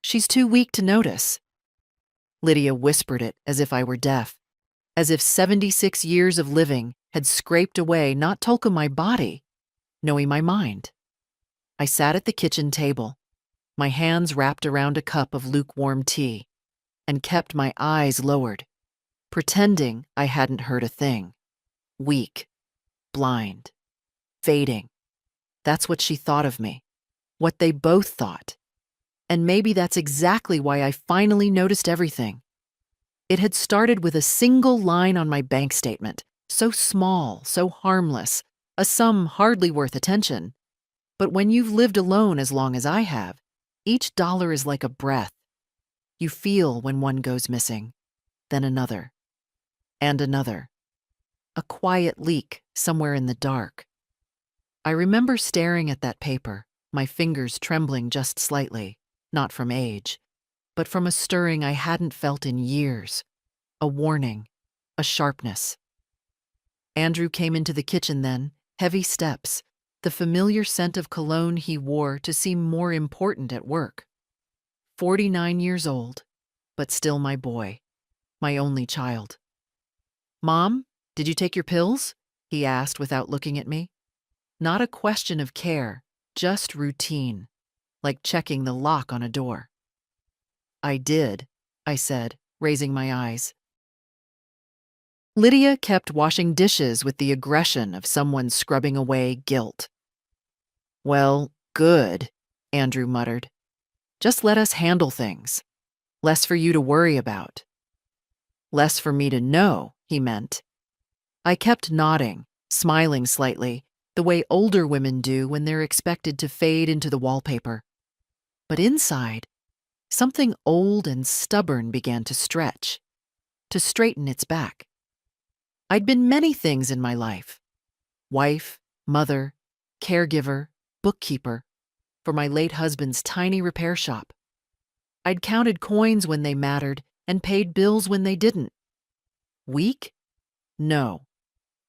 She's too weak to notice." Lydia whispered it as if I were deaf, as if 76 years of living had scraped away not Tolka my body, knowing my mind. I sat at the kitchen table, my hands wrapped around a cup of lukewarm tea, and kept my eyes lowered, pretending I hadn't heard a thing. Weak, blind, fading. That's what she thought of me, what they both thought. And maybe that's exactly why I finally noticed everything. It had started with a single line on my bank statement, so small, so harmless, a sum hardly worth attention. But when you've lived alone as long as I have, each dollar is like a breath. You feel when one goes missing, then another, and another. A quiet leak somewhere in the dark. I remember staring at that paper, my fingers trembling just slightly, not from age, but from a stirring I hadn't felt in years, a warning, a sharpness. Andrew came into the kitchen then, heavy steps, the familiar scent of cologne he wore to seem more important at work. 49 years old, but still my boy, my only child. "Mom, did you take your pills?" he asked without looking at me. Not a question of care, just routine, like checking the lock on a door. "I did," I said, raising my eyes. Lydia kept washing dishes with the aggression of someone scrubbing away guilt. "Well, good," Andrew muttered. "Just let us handle things. Less for you to worry about." Less for me to know, he meant. I kept nodding, smiling slightly, the way older women do when they're expected to fade into the wallpaper. But inside, something old and stubborn began to stretch, to straighten its back. I'd been many things in my life: wife, mother, caregiver, bookkeeper, for my late husband's tiny repair shop. I'd counted coins when they mattered and paid bills when they didn't. Weak? No,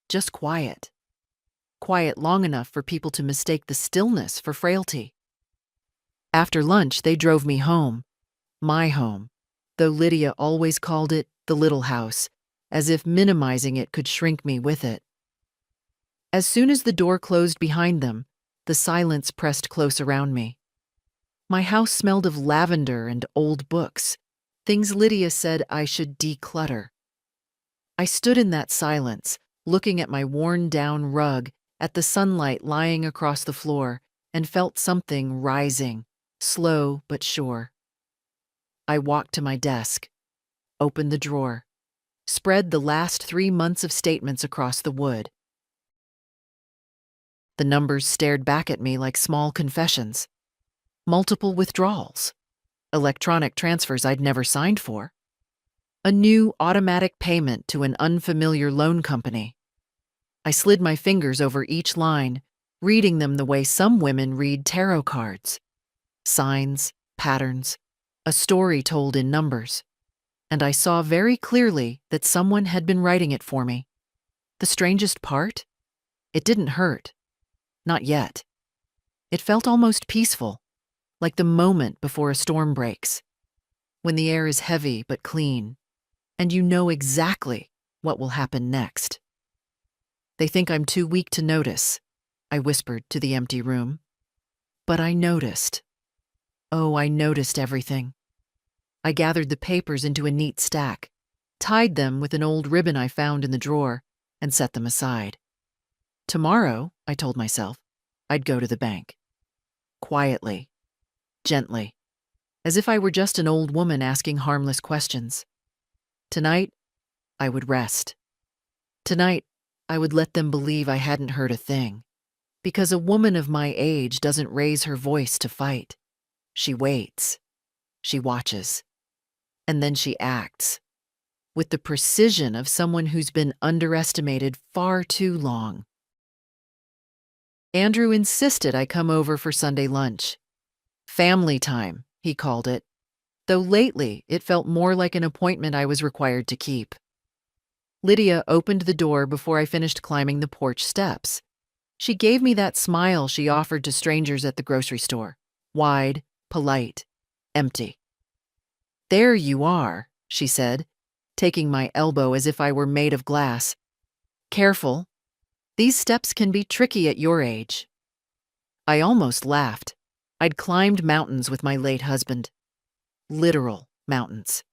just quiet. Quiet long enough for people to mistake the stillness for frailty. After lunch, they drove me home, my home, though Lydia always called it the little house, as if minimizing it could shrink me with it. As soon as the door closed behind them, the silence pressed close around me. My house smelled of lavender and old books, things Lydia said I should declutter. I stood in that silence, looking at my worn-down rug, at the sunlight lying across the floor, and felt something rising, slow but sure. I walked to my desk, opened the drawer, spread the last 3 months of statements across the wood. The numbers stared back at me like small confessions. Multiple withdrawals, electronic transfers I'd never signed for, a new automatic payment to an unfamiliar loan company. I slid my fingers over each line, reading them the way some women read tarot cards. Signs, patterns, a story told in numbers. And I saw very clearly that someone had been writing it for me. The strangest part? It didn't hurt. Not yet. It felt almost peaceful, like the moment before a storm breaks, when the air is heavy but clean, and you know exactly what will happen next. "They think I'm too weak to notice," I whispered to the empty room. But I noticed. Oh, I noticed everything. I gathered the papers into a neat stack, tied them with an old ribbon I found in the drawer, and set them aside. Tomorrow, I told myself, I'd go to the bank. Quietly, gently, as if I were just an old woman asking harmless questions. Tonight, I would rest. Tonight, I would let them believe I hadn't heard a thing, because a woman of my age doesn't raise her voice to fight. She waits. She watches. And then she acts, with the precision of someone who's been underestimated far too long. Andrew insisted I come over for Sunday lunch. Family time, he called it, though lately it felt more like an appointment I was required to keep. Lydia opened the door before I finished climbing the porch steps. She gave me that smile she offered to strangers at the grocery store, wide, polite, empty. There you are, she said, taking my elbow as if I were made of glass. Careful. These steps can be tricky at your age. I almost laughed. I'd climbed mountains with my late husband. Literal mountains.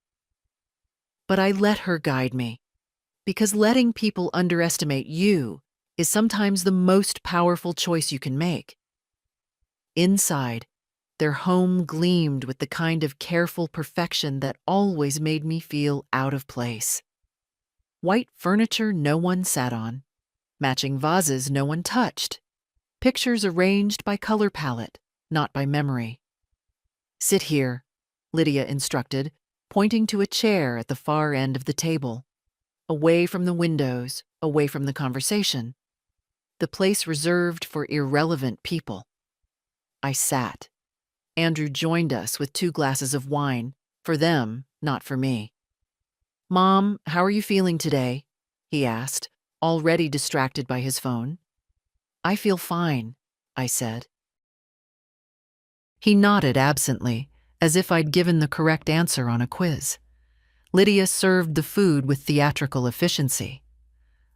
But I let her guide me, because letting people underestimate you is sometimes the most powerful choice you can make. Inside, their home gleamed with the kind of careful perfection that always made me feel out of place. White furniture no one sat on, matching vases no one touched, pictures arranged by color palette, not by memory. Sit here, Lydia instructed, pointing to a chair at the far end of the table. Away from the windows, away from the conversation. The place reserved for irrelevant people. I sat. Andrew joined us with 2 glasses of wine, for them, not for me. Mom, how are you feeling today? He asked, already distracted by his phone. I feel fine, I said. He nodded absently, as if I'd given the correct answer on a quiz. Lydia served the food with theatrical efficiency.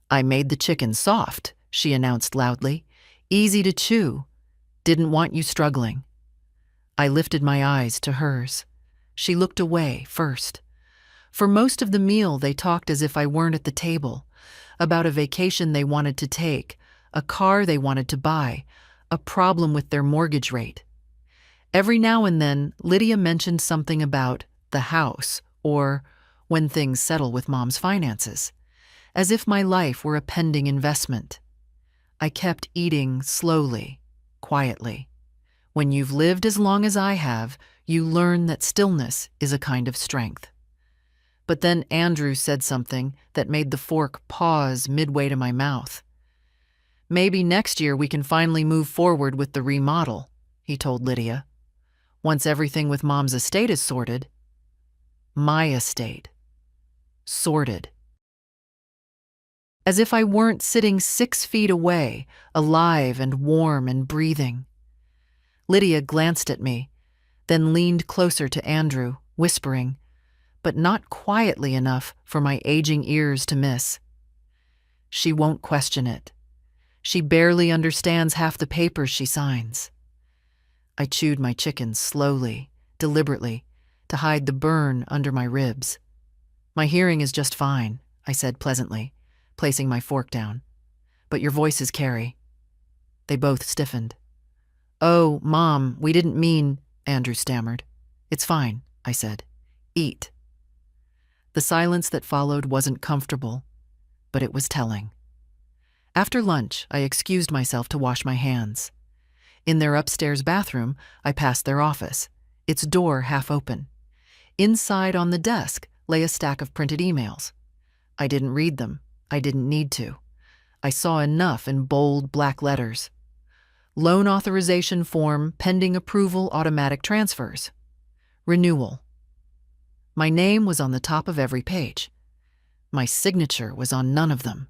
I made the chicken soft, she announced loudly. Easy to chew. Didn't want you struggling. I lifted my eyes to hers. She looked away first. For most of the meal, they talked as if I weren't at the table, about a vacation they wanted to take, a car they wanted to buy, a problem with their mortgage rate. Every now and then, Lydia mentioned something about the house or when things settle with Mom's finances, as if my life were a pending investment. I kept eating slowly, quietly. When you've lived as long as I have, you learn that stillness is a kind of strength. But then Andrew said something that made the fork pause midway to my mouth. Maybe next year we can finally move forward with the remodel, he told Lydia. Once everything with Mom's estate is sorted. My estate. Sorted. As if I weren't sitting 6 feet away, alive and warm and breathing. Lydia glanced at me, then leaned closer to Andrew, whispering, but not quietly enough for my aging ears to miss. She won't question it. She barely understands half the papers she signs. I chewed my chicken slowly, deliberately, to hide the burn under my ribs. My hearing is just fine, I said pleasantly, placing my fork down. But your voices carry. They both stiffened. Oh, Mom, we didn't mean, Andrew stammered. It's fine, I said. Eat. The silence that followed wasn't comfortable, but it was telling. After lunch, I excused myself to wash my hands. In their upstairs bathroom, I passed their office, its door half open. Inside on the desk lay a stack of printed emails. I didn't read them. I didn't need to. I saw enough in bold black letters. Loan authorization form pending approval automatic transfers. Renewal. My name was on the top of every page. My signature was on none of them.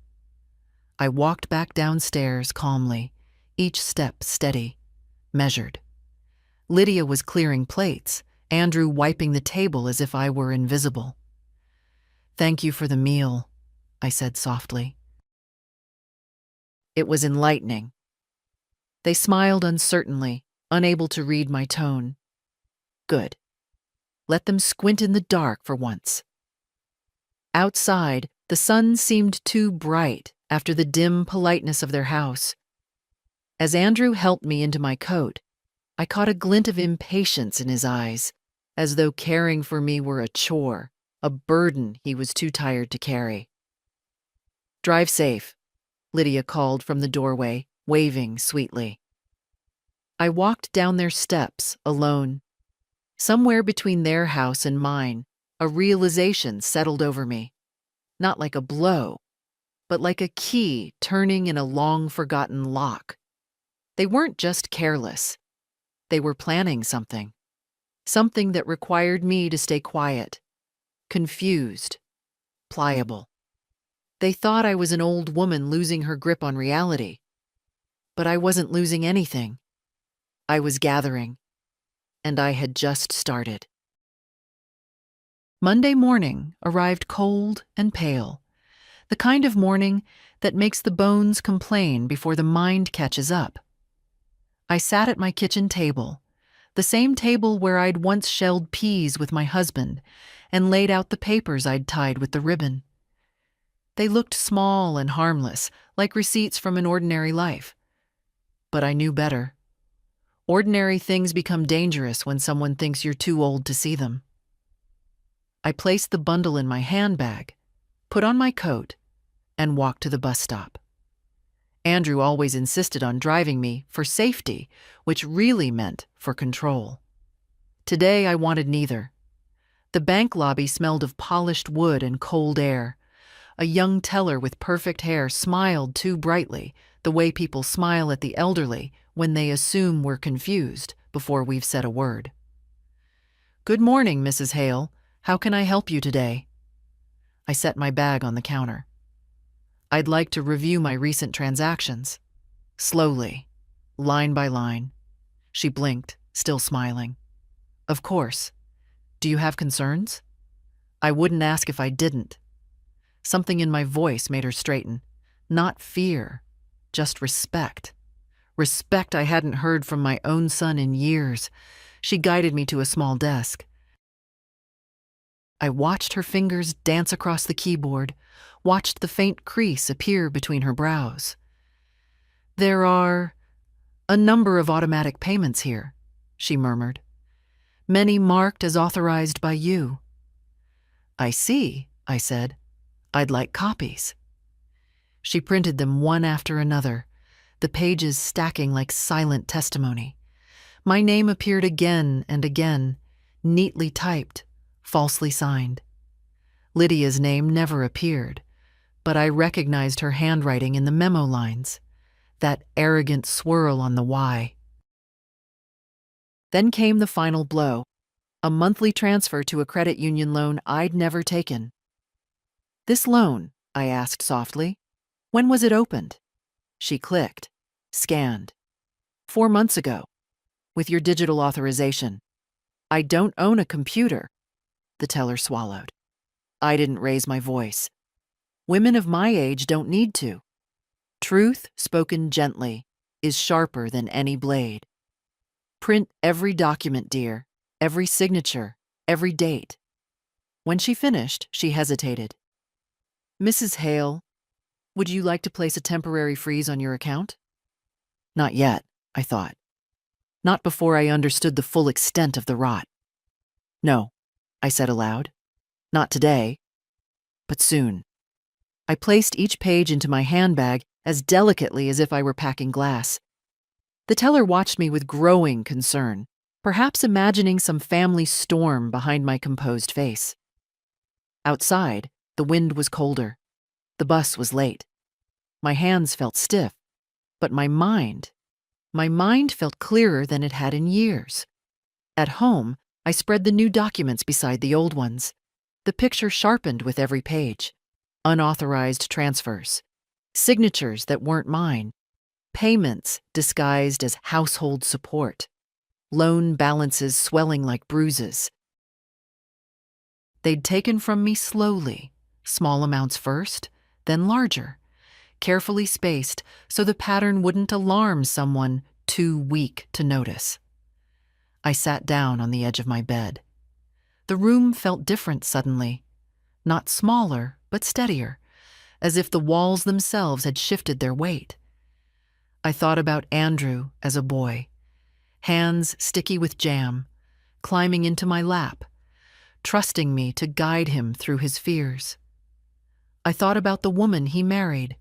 I walked back downstairs calmly, each step steady, measured. Lydia was clearing plates, Andrew wiping the table as if I were invisible. Thank you for the meal, I said softly. It was enlightening. They smiled uncertainly, unable to read my tone. Good. Let them squint in the dark for once. Outside, the sun seemed too bright after the dim politeness of their house. As Andrew helped me into my coat, I caught a glint of impatience in his eyes, as though caring for me were a chore, a burden he was too tired to carry. Drive safe, Lydia called from the doorway, waving sweetly. I walked down their steps, alone. Somewhere between their house and mine, a realization settled over me. Not like a blow, but like a key turning in a long-forgotten lock. They weren't just careless. They were planning something. Something that required me to stay quiet, confused, pliable. They thought I was an old woman losing her grip on reality. But I wasn't losing anything. I was gathering, and I had just started. Monday morning arrived cold and pale, the kind of morning that makes the bones complain before the mind catches up. I sat at my kitchen table, the same table where I'd once shelled peas with my husband and laid out the papers I'd tied with the ribbon. They looked small and harmless, like receipts from an ordinary life. But I knew better. Ordinary things become dangerous when someone thinks you're too old to see them. I placed the bundle in my handbag, put on my coat, and walked to the bus stop. Andrew always insisted on driving me for safety, which really meant for control. Today I wanted neither. The bank lobby smelled of polished wood and cold air. A young teller with perfect hair smiled too brightly, the way people smile at the elderly when they assume we're confused before we've said a word. "Good morning, Mrs. Hale. How can I help you today?" I set my bag on the counter. "I'd like to review my recent transactions." Slowly, line by line. She blinked, still smiling. "Of course. Do you have concerns?" I wouldn't ask if I didn't. Something in my voice made her straighten. Not fear, just respect. Respect I hadn't heard from my own son in years. She guided me to a small desk. I watched her fingers dance across the keyboard, watched the faint crease appear between her brows. "There are a number of automatic payments here," she murmured. "Many marked as authorized by you." "I see," I said. "I'd like copies." She printed them one after another, the pages stacking like silent testimony. My name appeared again and again, neatly typed, falsely signed. Lydia's name never appeared, but I recognized her handwriting in the memo lines, that arrogant swirl on the Y. Then came the final blow, a monthly transfer to a credit union loan I'd never taken. "This loan," I asked softly, "when was it opened?" She clicked, scanned. 4 months ago, with your digital authorization." "I don't own a computer," the teller swallowed. I didn't raise my voice. "Women of my age don't need to. Truth, spoken gently, is sharper than any blade. Print every document, dear, every signature, every date." When she finished, she hesitated. "Mrs. Hale, would you like to place a temporary freeze on your account?" Not yet, I thought. Not before I understood the full extent of the rot. "No," I said aloud. "Not today, but soon." I placed each page into my handbag as delicately as if I were packing glass. The teller watched me with growing concern, perhaps imagining some family storm behind my composed face. Outside, the wind was colder. The bus was late. My hands felt stiff, but my mind felt clearer than it had in years. At home, I spread the new documents beside the old ones. The picture sharpened with every page. Unauthorized transfers, signatures that weren't mine, payments disguised as household support, loan balances swelling like bruises. They'd taken from me slowly, small amounts first, then larger, carefully spaced so the pattern wouldn't alarm someone too weak to notice. I sat down on the edge of my bed. The room felt different suddenly, not smaller, but steadier, as if the walls themselves had shifted their weight. I thought about Andrew as a boy, hands sticky with jam, climbing into my lap, trusting me to guide him through his fears. I thought about the woman he married,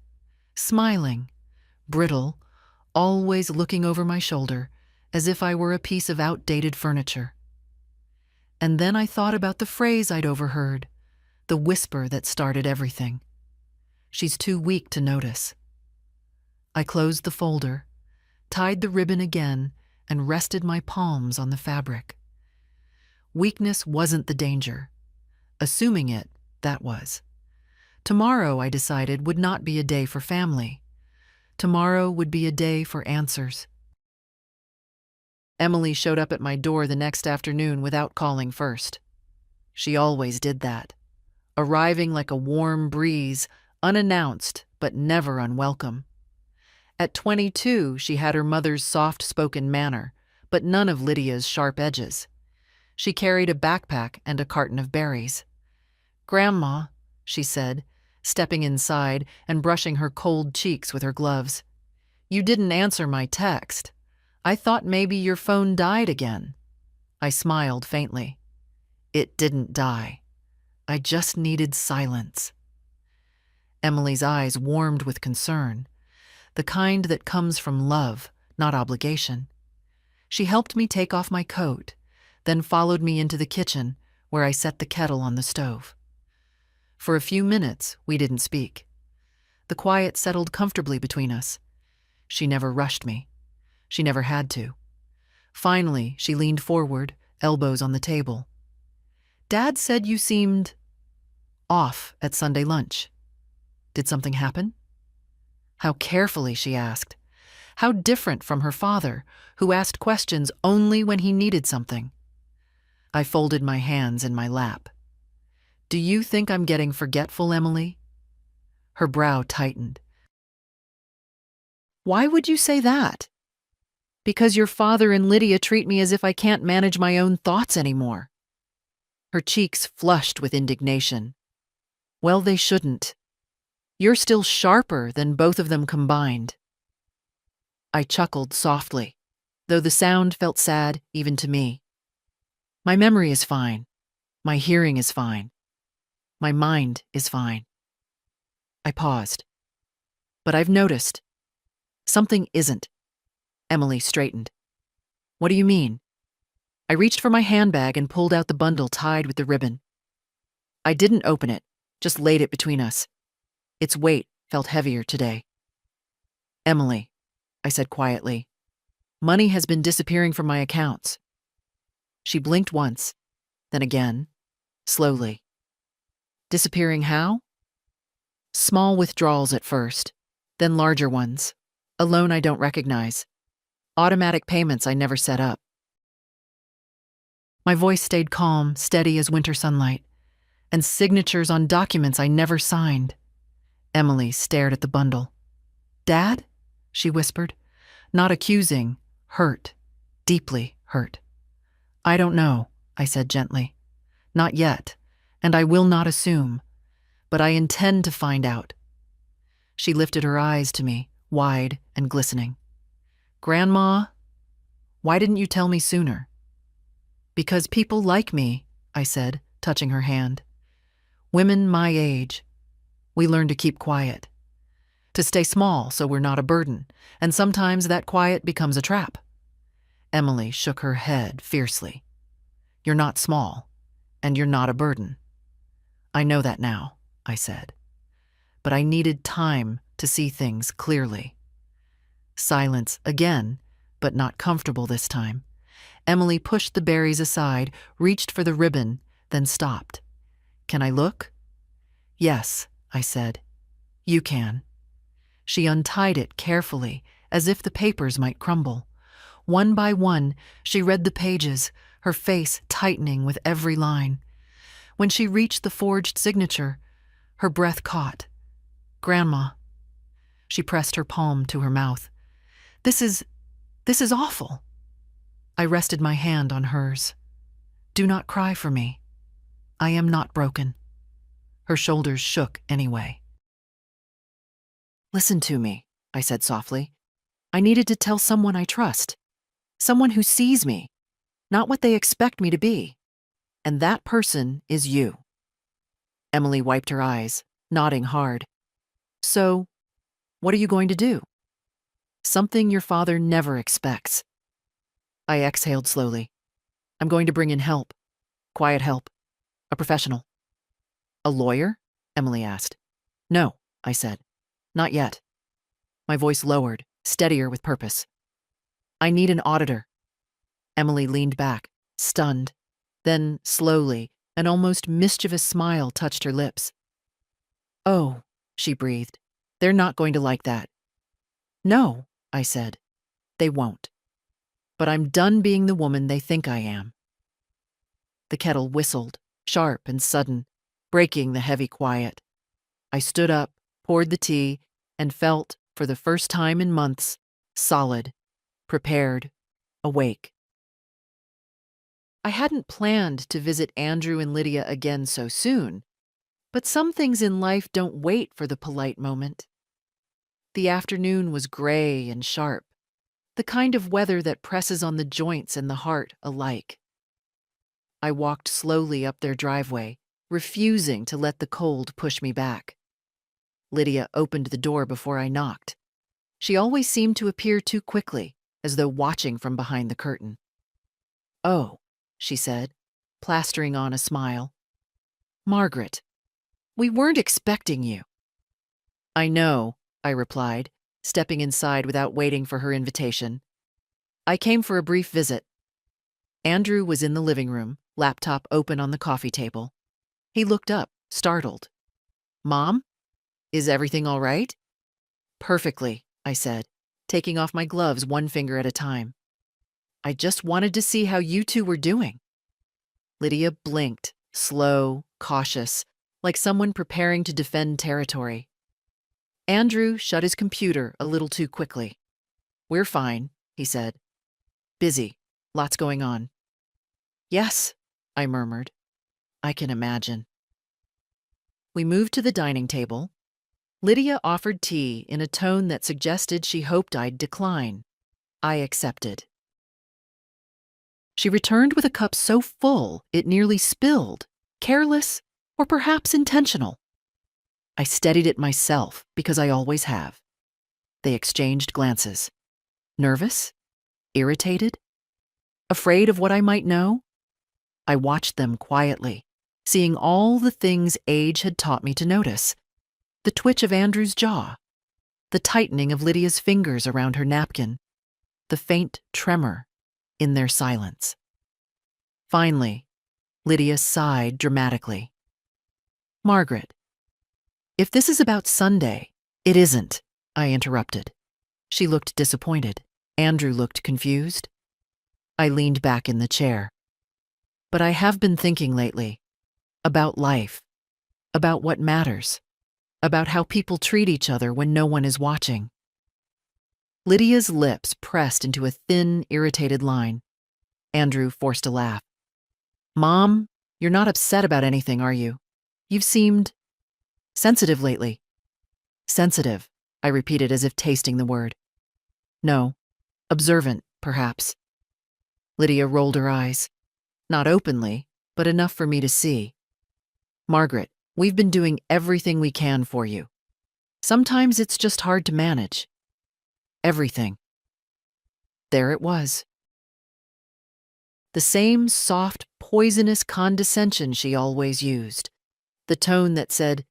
smiling, brittle, always looking over my shoulder, as if I were a piece of outdated furniture. And then I thought about the phrase I'd overheard, the whisper that started everything. "She's too weak to notice." I closed the folder, tied the ribbon again, and rested my palms on the fabric. Weakness wasn't the danger. Assuming it, that was. Tomorrow, I decided, would not be a day for family. Tomorrow would be a day for answers. Emily showed up at my door the next afternoon without calling first. She always did that, arriving like a warm breeze, unannounced but never unwelcome. At 22, she had her mother's soft-spoken manner, but none of Lydia's sharp edges. She carried a backpack and a carton of berries. "Grandma," she said, stepping inside and brushing her cold cheeks with her gloves. "You didn't answer my text. I thought maybe your phone died again." I smiled faintly. It didn't die. I just needed silence. Emily's eyes warmed with concern, the kind that comes from love, not obligation. She helped me take off my coat, then followed me into the kitchen, where I set the kettle on the stove. For a few minutes, we didn't speak. The quiet settled comfortably between us. She never rushed me. She never had to. Finally, she leaned forward, elbows on the table. "Dad said you seemed off at Sunday lunch. Did something happen?" How carefully she asked. How different from her father, who asked questions only when he needed something. I folded my hands in my lap. "Do you think I'm getting forgetful, Emily?" Her brow tightened. "Why would you say that?" "Because your father and Lydia treat me as if I can't manage my own thoughts anymore." Her cheeks flushed with indignation. "Well, they shouldn't. You're still sharper than both of them combined." I chuckled softly, though the sound felt sad even to me. "My memory is fine. My hearing is fine. My mind is fine." I paused. "But I've noticed. Something isn't." Emily straightened. "What do you mean?" I reached for my handbag and pulled out the bundle tied with the ribbon. I didn't open it, just laid it between us. Its weight felt heavier today. "Emily," I said quietly, "money has been disappearing from my accounts." She blinked once, then again, slowly. "Disappearing how?" "Small withdrawals at first, then larger ones. A loan I don't recognize. Automatic payments I never set up." My voice stayed calm, steady as winter sunlight, and signatures on documents I never signed. Emily stared at the bundle. "Dad?" she whispered, not accusing, hurt, deeply hurt. "I don't know," I said gently. "Not yet, and I will not assume, but I intend to find out." She lifted her eyes to me, wide and glistening. "Grandma, why didn't you tell me sooner?" "Because people like me," I said, touching her hand. "Women my age. We learn to keep quiet. To stay small so we're not a burden, and sometimes that quiet becomes a trap." Emily shook her head fiercely. "You're not small, and you're not a burden." "I know that now," I said. But I needed time to see things clearly. Silence again, but not comfortable this time. Emily pushed the berries aside, reached for the ribbon, then stopped. "Can I look?" "Yes," I said. "You can." She untied it carefully, as if the papers might crumble. One by one, she read the pages, her face tightening with every line. When she reached the forged signature, her breath caught. "Grandma." She pressed her palm to her mouth. This is awful." I rested my hand on hers. "Do not cry for me. I am not broken." Her shoulders shook anyway. "Listen to me," I said softly. "I needed to tell someone I trust. Someone who sees me, not what they expect me to be. And that person is you." Emily wiped her eyes, nodding hard. "So, what are you going to do?" "Something your father never expects." I exhaled slowly. "I'm going to bring in help. Quiet help. A professional." "A lawyer?" Emily asked. "No," I said. "Not yet." My voice lowered, steadier with purpose. "I need an auditor." Emily leaned back, stunned. Then, slowly, an almost mischievous smile touched her lips. "Oh," she breathed. "They're not going to like that." "No," I said. "They won't. But I'm done being the woman they think I am." The kettle whistled, sharp and sudden, breaking the heavy quiet. I stood up, poured the tea, and felt, for the first time in months, solid, prepared, awake. I hadn't planned to visit Andrew and Lydia again so soon, but some things in life don't wait for the polite moment. The afternoon was gray and sharp, the kind of weather that presses on the joints and the heart alike. I walked slowly up their driveway, refusing to let the cold push me back. Lydia opened the door before I knocked. She always seemed to appear too quickly, as though watching from behind the curtain. "Oh," she said, plastering on a smile. "Margaret, we weren't expecting you." "I know," I replied, stepping inside without waiting for her invitation. "I came for a brief visit." Andrew was in the living room, laptop open on the coffee table. He looked up, startled. "Mom? Is everything all right?" "Perfectly," I said, taking off my gloves one finger at a time. "I just wanted to see how you two were doing." Lydia blinked, slow, cautious, like someone preparing to defend territory. Andrew shut his computer a little too quickly. "We're fine," he said. "Busy. Lots going on." "Yes," I murmured. "I can imagine." We moved to the dining table. Lydia offered tea in a tone that suggested she hoped I'd decline. I accepted. She returned with a cup so full it nearly spilled, careless or perhaps intentional. I steadied it myself because I always have. They exchanged glances. Nervous? Irritated? Afraid of what I might know? I watched them quietly, seeing all the things age had taught me to notice. The twitch of Andrew's jaw, the tightening of Lydia's fingers around her napkin, the faint tremor in their silence. Finally, Lydia sighed dramatically. "Margaret, if this is about Sunday—" "It isn't," I interrupted. She looked disappointed. Andrew looked confused. I leaned back in the chair. "But I have been thinking lately about life, about what matters, about how people treat each other when no one is watching." Lydia's lips pressed into a thin, irritated line. Andrew forced a laugh. "Mom, you're not upset about anything, are you? You've seemed sensitive lately." "Sensitive," I repeated as if tasting the word. "No, observant, perhaps." Lydia rolled her eyes. Not openly, but enough for me to see. "Margaret, we've been doing everything we can for you. Sometimes it's just hard to manage. Everything." There it was. The same soft, poisonous condescension she always used. The tone that said,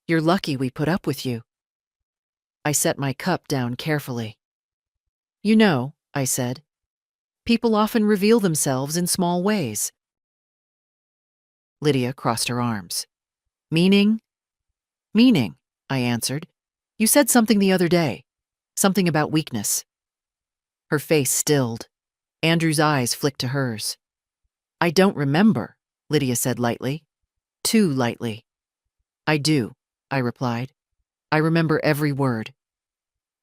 "You're lucky we put up with you." I set my cup down carefully. "You know," I said, "people often reveal themselves in small ways." Lydia crossed her arms. "Meaning?" "Meaning," I answered. "You said something the other day. Something about weakness." Her face stilled. Andrew's eyes flicked to hers. "I don't remember," Lydia said lightly. Too lightly. "I do," I replied. "I remember every word."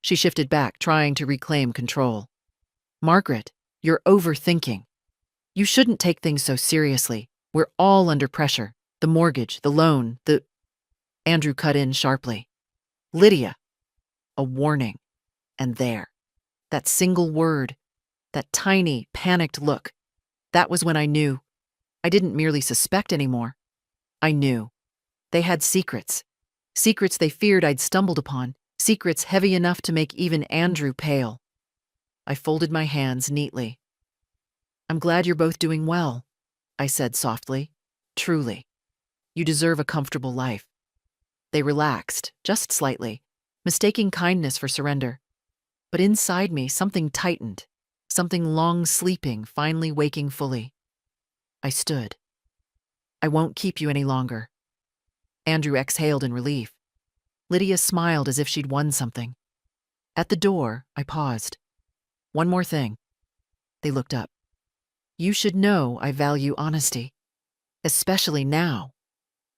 She shifted back, trying to reclaim control. "Margaret, you're overthinking. You shouldn't take things so seriously. We're all under pressure. The mortgage, the loan, the—" Andrew cut in sharply. "Lydia!" A warning. And there. That single word. That tiny, panicked look. That was when I knew. I didn't merely suspect anymore. I knew. They had secrets. Secrets they feared I'd stumbled upon. Secrets heavy enough to make even Andrew pale. I folded my hands neatly. "I'm glad you're both doing well," I said softly. "Truly. You deserve a comfortable life." They relaxed, just slightly, mistaking kindness for surrender. But inside me, something tightened, something long sleeping, finally waking fully. I stood. "I won't keep you any longer." Andrew exhaled in relief. Lydia smiled as if she'd won something. At the door, I paused. "One more thing." They looked up. "You should know I value honesty." especially now.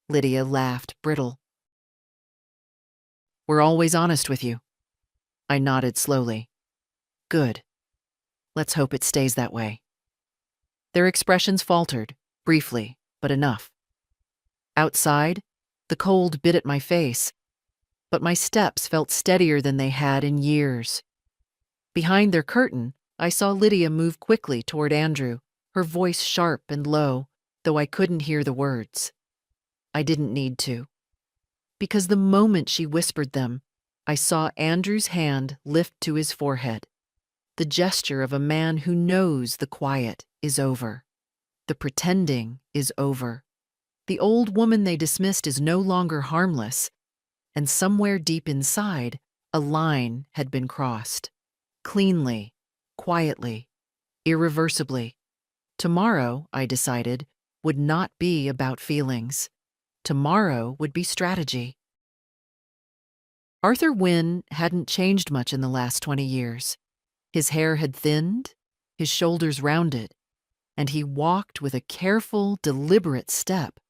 Lydia laughed, brittle. We're always honest with you. I nodded slowly. Good. Let's hope it stays that way. Their expressions faltered, briefly, but enough. Outside, the cold bit at my face, but my steps felt steadier than they had in years. Behind their curtain, I saw Lydia move quickly toward Andrew, her voice sharp and low, though I couldn't hear the words. I didn't need to. Because the moment she whispered them, I saw Andrew's hand lift to his forehead, the gesture of a man who knows the quiet is over. The pretending is over. The old woman they dismissed is no longer harmless, and somewhere deep inside, a line had been crossed. Cleanly, quietly, irreversibly. Tomorrow, I decided, would not be about feelings. Tomorrow would be strategy. Arthur Wynne hadn't changed much in the last 20 years. His hair had thinned, his shoulders rounded, and he walked with a careful, deliberate step.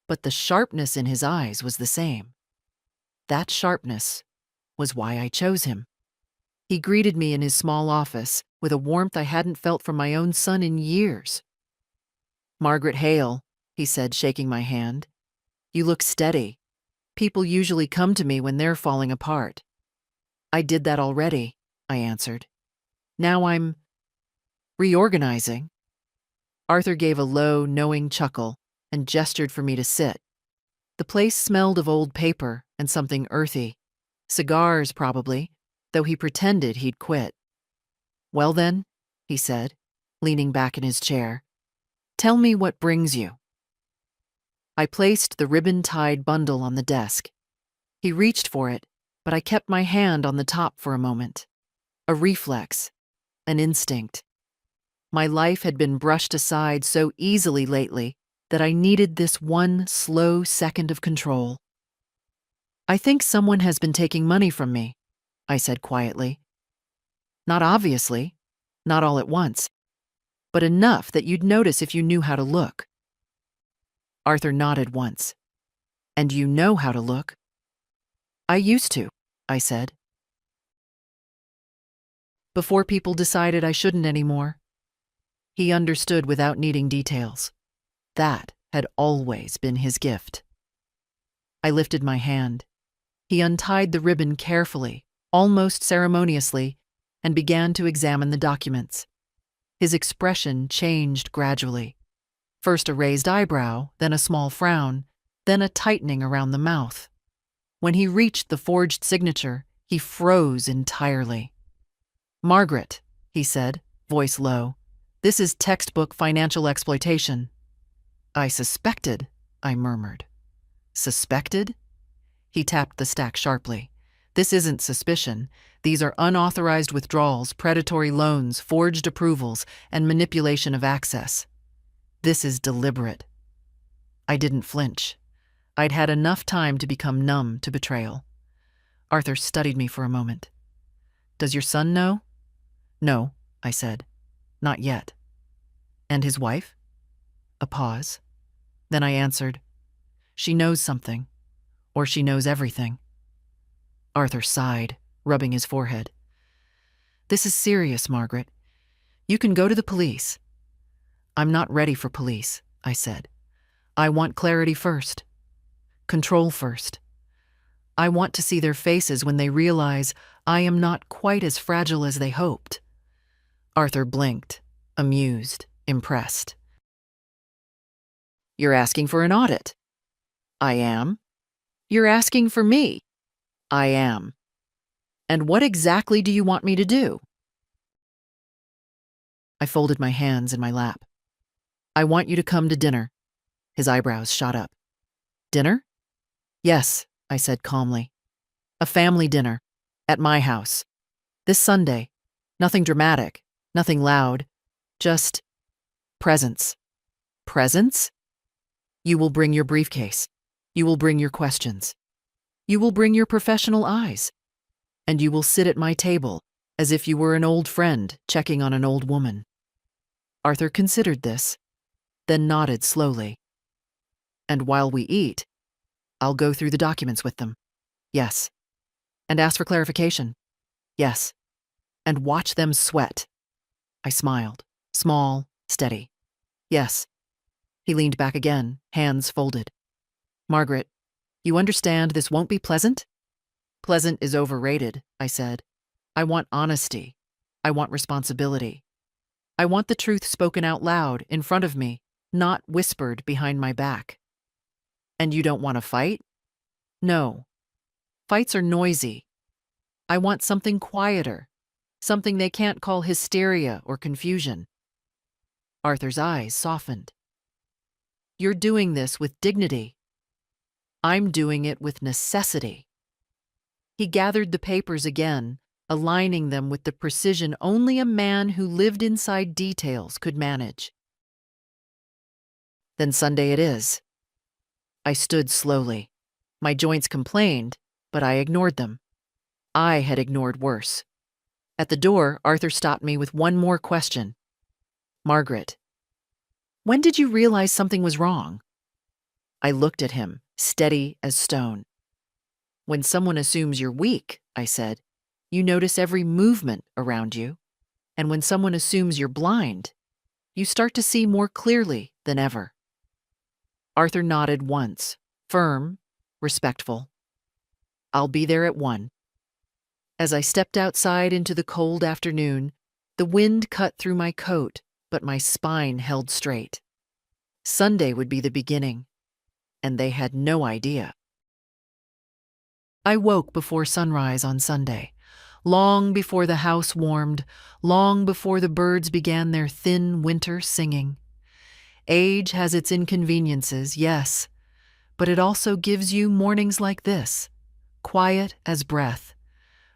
But the sharpness in his eyes was the same. That sharpness was why I chose him. He greeted me in his small office with a warmth I hadn't felt from my own son in years. Margaret Hale, he said, shaking my hand. You look steady. People usually come to me when they're falling apart. I did that already, I answered. Now I'm reorganizing. Arthur gave a low, knowing chuckle and gestured for me to sit. The place smelled of old paper and something earthy. Cigars, probably, though he pretended he'd quit. Well then, he said, leaning back in his chair, tell me what brings you. I placed the ribbon-tied bundle on the desk. He reached for it, but I kept my hand on the top for a moment. A reflex, an instinct. My life had been brushed aside so easily lately that I needed this one slow second of control. I think someone has been taking money from me, I said quietly. Not obviously, not all at once, but enough that you'd notice if you knew how to look. Arthur nodded once. And you know how to look? I used to, I said. Before people decided I shouldn't anymore. He understood without needing details. That had always been his gift. I lifted my hand. He untied the ribbon carefully, almost ceremoniously, and began to examine the documents. His expression changed gradually. First a raised eyebrow, then a small frown, then a tightening around the mouth. When he reached the forged signature, he froze entirely. Margaret, he said, voice low, this is textbook financial exploitation. I suspected, I murmured. Suspected? He tapped the stack sharply. This isn't suspicion. These are unauthorized withdrawals, predatory loans, forged approvals, and manipulation of access. This is deliberate. I didn't flinch. I'd had enough time to become numb to betrayal. Arthur studied me for a moment. Does your son know? No, I said. Not yet. And his wife? A pause. Then I answered, she knows something, or she knows everything. Arthur sighed, rubbing his forehead. This is serious, Margaret. You can go to the police. I'm not ready for police, I said. I want clarity first. Control first. I want to see their faces when they realize I am not quite as fragile as they hoped. Arthur blinked, amused, impressed. You're asking for an audit. I am. You're asking for me. I am. And what exactly do you want me to do? I folded my hands in my lap. I want you to come to dinner. His eyebrows shot up. Dinner? Yes, I said calmly. A family dinner. At my house. This Sunday. Nothing dramatic. Nothing loud. Just presents. Presents? You will bring your briefcase. You will bring your questions. You will bring your professional eyes. And you will sit at my table as if you were an old friend checking on an old woman. Arthur considered this, then nodded slowly. And while we eat, I'll go through the documents with them. Yes. And ask for clarification. Yes. And watch them sweat. I smiled. Small, steady. Yes. He leaned back again, hands folded. Margaret, you understand this won't be pleasant? Pleasant is overrated, I said. I want honesty. I want responsibility. I want the truth spoken out loud in front of me, not whispered behind my back. And you don't want to fight? No. Fights are noisy. I want something quieter, something they can't call hysteria or confusion. Arthur's eyes softened. You're doing this with dignity. I'm doing it with necessity. He gathered the papers again, aligning them with the precision only a man who lived inside details could manage. Then Sunday it is. I stood slowly. My joints complained, but I ignored them. I had ignored worse. At the door, Arthur stopped me with one more question. Margaret, when did you realize something was wrong? I looked at him, steady as stone. When someone assumes you're weak, I said, you notice every movement around you. And when someone assumes you're blind, you start to see more clearly than ever. Arthur nodded once, firm, respectful. I'll be there at 1. As I stepped outside into the cold afternoon, the wind cut through my coat, but my spine held straight. Sunday would be the beginning, and they had no idea. I woke before sunrise on Sunday, long before the house warmed, long before the birds began their thin winter singing. Age has its inconveniences, yes, but it also gives you mornings like this, quiet as breath,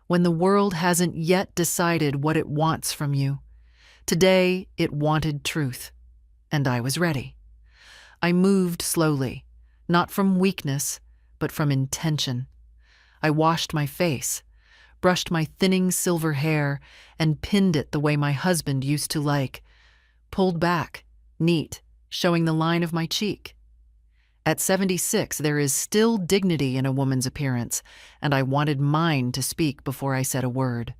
when the world hasn't yet decided what it wants from you. Today, it wanted truth, and I was ready. I moved slowly, not from weakness, but from intention. I washed my face, brushed my thinning silver hair, and pinned it the way my husband used to like, pulled back, neat, showing the line of my cheek. At 76, there is still dignity in a woman's appearance, and I wanted mine to speak before I said a word.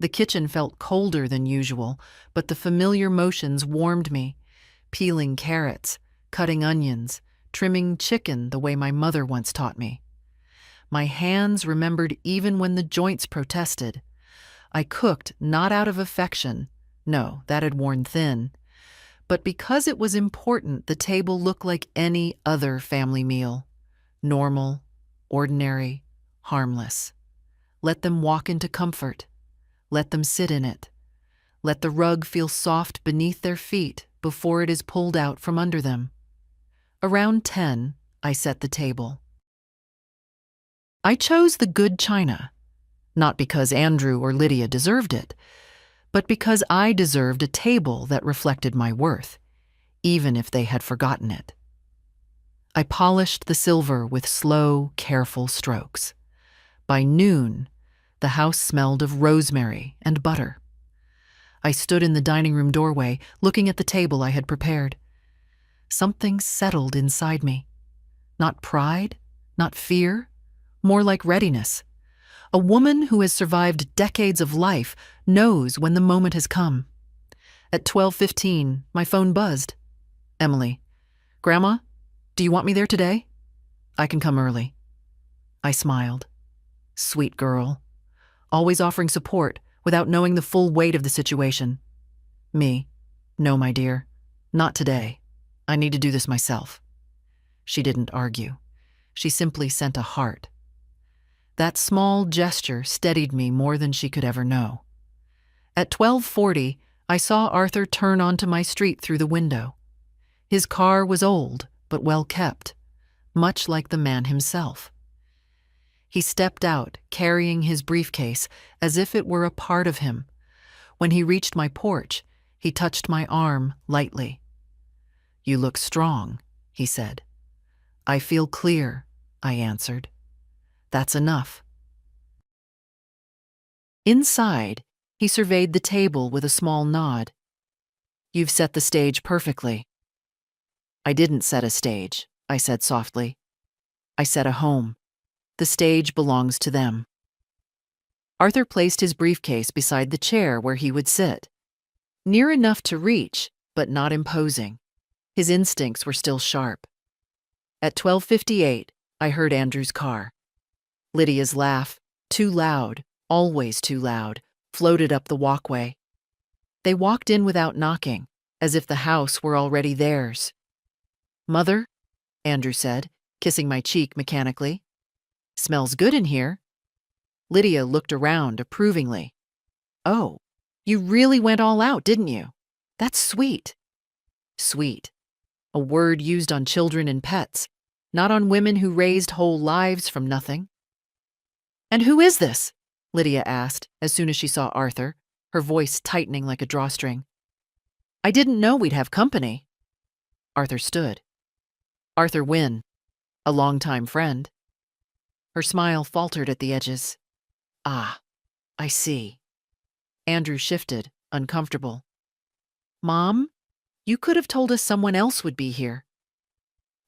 The kitchen felt colder than usual, but the familiar motions warmed me, peeling carrots, cutting onions, trimming chicken the way my mother once taught me. My hands remembered even when the joints protested. I cooked not out of affection, no, that had worn thin, but because it was important the table looked like any other family meal. Normal, ordinary, harmless. Let them walk into comfort. Let them sit in it. Let the rug feel soft beneath their feet before it is pulled out from under them. Around 10, I set the table. I chose the good china, not because Andrew or Lydia deserved it, but because I deserved a table that reflected my worth, even if they had forgotten it. I polished the silver with slow, careful strokes. By noon, the house smelled of rosemary and butter. I stood in the dining room doorway, looking at the table I had prepared. Something settled inside me. Not pride, not fear, more like readiness. A woman who has survived decades of life knows when the moment has come. At 12:15, my phone buzzed. Emily, Grandma, do you want me there today? I can come early. I smiled. Sweet girl. Always offering support without knowing the full weight of the situation. Me, no, my dear, not today. I need to do this myself. She didn't argue. She simply sent a heart. That small gesture steadied me more than she could ever know. At 12:40, I saw Arthur turn onto my street through the window. His car was old, but well kept, much like the man himself. He stepped out, carrying his briefcase as if it were a part of him. When he reached my porch, he touched my arm lightly. You look strong, he said. I feel clear, I answered. That's enough. Inside, he surveyed the table with a small nod. You've set the stage perfectly. I didn't set a stage. I said softly. I said a home. The stage belongs to them. Arthur placed his briefcase beside the chair where he would sit. Near enough to reach, but not imposing. His instincts were still sharp. At 12:58, I heard Andrew's car. Lydia's laugh, too loud, always too loud, floated up the walkway. They walked in without knocking, as if the house were already theirs. "Mother," Andrew said, kissing my cheek mechanically. "Smells good in here." Lydia looked around approvingly. "Oh, you really went all out, didn't you? That's sweet." Sweet. A word used on children and pets, not on women who raised whole lives from nothing. "And who is this?" Lydia asked as soon as she saw Arthur, her voice tightening like a drawstring. "I didn't know we'd have company." Arthur stood. "Arthur Wynne, a longtime friend." Her smile faltered at the edges. "Ah, I see." Andrew shifted, uncomfortable. "Mom, you could have told us someone else would be here."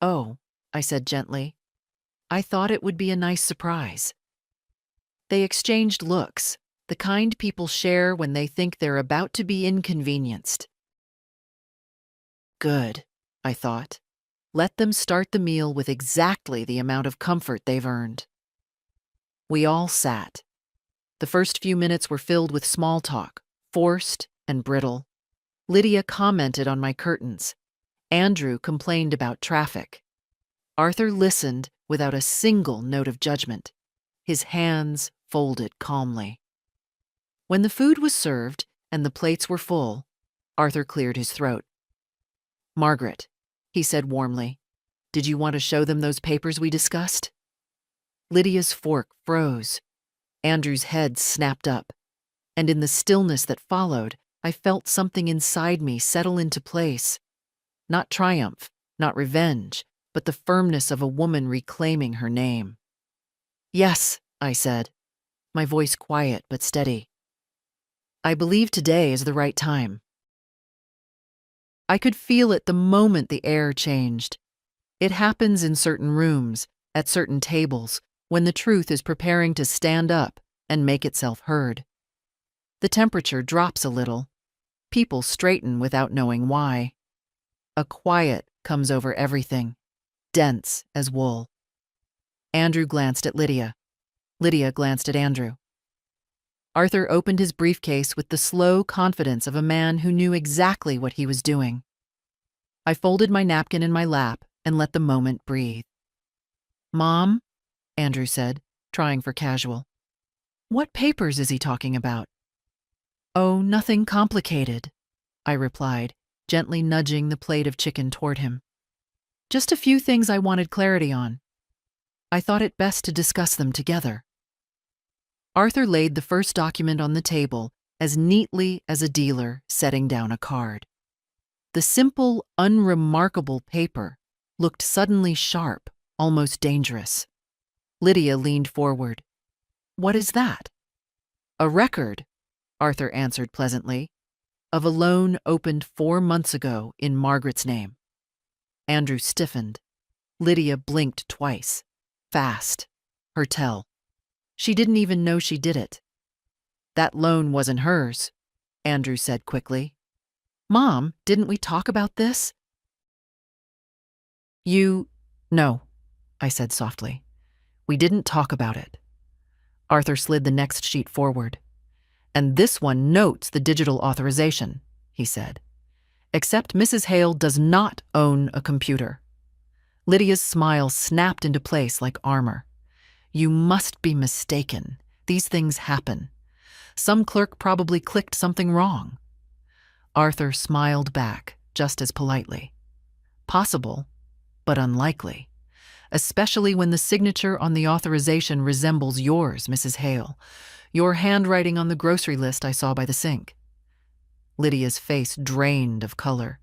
"Oh," I said gently. "I thought it would be a nice surprise." They exchanged looks, the kind people share when they think they're about to be inconvenienced. Good, I thought. Let them start the meal with exactly the amount of comfort they've earned. We all sat. The first few minutes were filled with small talk, forced and brittle. Lydia commented on my curtains. Andrew complained about traffic. Arthur listened without a single note of judgment, his hands folded calmly. When the food was served and the plates were full, Arthur cleared his throat. "Margaret," he said warmly, "did you want to show them those papers we discussed?" Lydia's fork froze. Andrew's head snapped up. And in the stillness that followed, I felt something inside me settle into place. Not triumph, not revenge, but the firmness of a woman reclaiming her name. "Yes," I said, my voice quiet but steady. "I believe today is the right time." I could feel it the moment the air changed. It happens in certain rooms, at certain tables, when the truth is preparing to stand up and make itself heard. The temperature drops a little. People straighten without knowing why. A quiet comes over everything, dense as wool. Andrew glanced at Lydia. Lydia glanced at Andrew. Arthur opened his briefcase with the slow confidence of a man who knew exactly what he was doing. I folded my napkin in my lap and let the moment breathe. "Mom," Andrew said, trying for casual. "What papers is he talking about?" "Oh, nothing complicated," I replied, gently nudging the plate of chicken toward him. "Just a few things I wanted clarity on. I thought it best to discuss them together." Arthur laid the first document on the table as neatly as a dealer setting down a card. The simple, unremarkable paper looked suddenly sharp, almost dangerous. Lydia leaned forward. "What is that?" "A record," Arthur answered pleasantly, "of a loan opened 4 months ago in Margaret's name." Andrew stiffened. Lydia blinked twice. Fast. Her tell. She didn't even know she did it. "That loan wasn't hers," Andrew said quickly. "Mom, didn't we talk about this?" No," I said softly. "We didn't talk about it." Arthur slid the next sheet forward. "And this one notes the digital authorization," he said. "Except Mrs. Hale does not own a computer." Lydia's smile snapped into place like armor. "You must be mistaken. These things happen. Some clerk probably clicked something wrong." Arthur smiled back, just as politely. "Possible, but unlikely. Especially when the signature on the authorization resembles yours, Mrs. Hale. Your handwriting on the grocery list I saw by the sink." Lydia's face drained of color.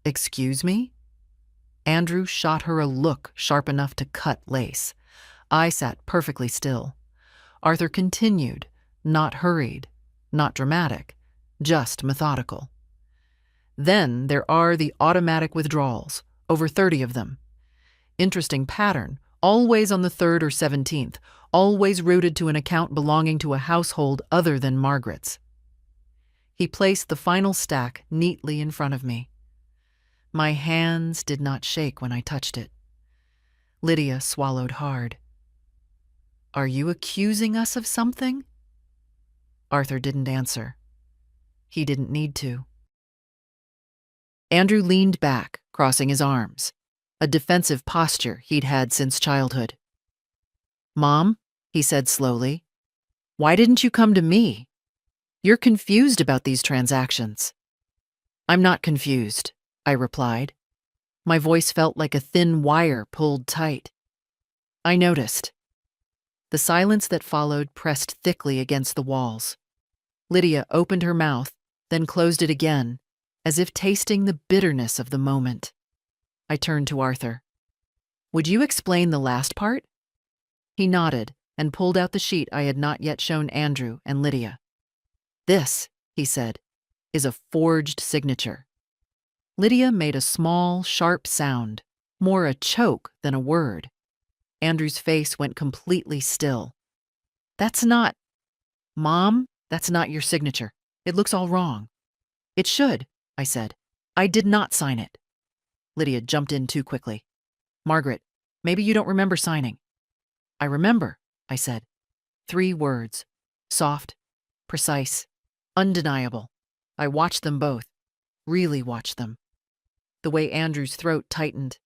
"Excuse me?" Andrew shot her a look sharp enough to cut lace. I sat perfectly still. Arthur continued, not hurried, not dramatic, just methodical. "Then there are the automatic withdrawals, over 30 of them. Interesting pattern. Always on the 3rd or 17th. Always routed to an account belonging to a household other than Margaret's. He placed the final stack neatly in front of me. My hands did not shake when I touched it. Lydia swallowed hard. "Are you accusing us of something?" Arthur didn't answer. He didn't need to. Andrew leaned back, crossing his arms, a defensive posture he'd had since childhood. "Mom," he said slowly, "why didn't you come to me? You're confused about these transactions." "I'm not confused," I replied. My voice felt like a thin wire pulled tight. "I noticed." The silence that followed pressed thickly against the walls. Lydia opened her mouth, then closed it again, as if tasting the bitterness of the moment. I turned to Arthur. "Would you explain the last part?" He nodded and pulled out the sheet I had not yet shown Andrew and Lydia. "This," he said, "is a forged signature." Lydia made a small, sharp sound, more a choke than a word. Andrew's face went completely still. "That's not... Mom, that's not your signature. It looks all wrong." "It should," I said. "I did not sign it." Lydia jumped in too quickly. "Margaret, maybe you don't remember signing." "I remember," I said. 3 words. Soft, precise, undeniable. I watched them both. Really watched them. The way Andrew's throat tightened.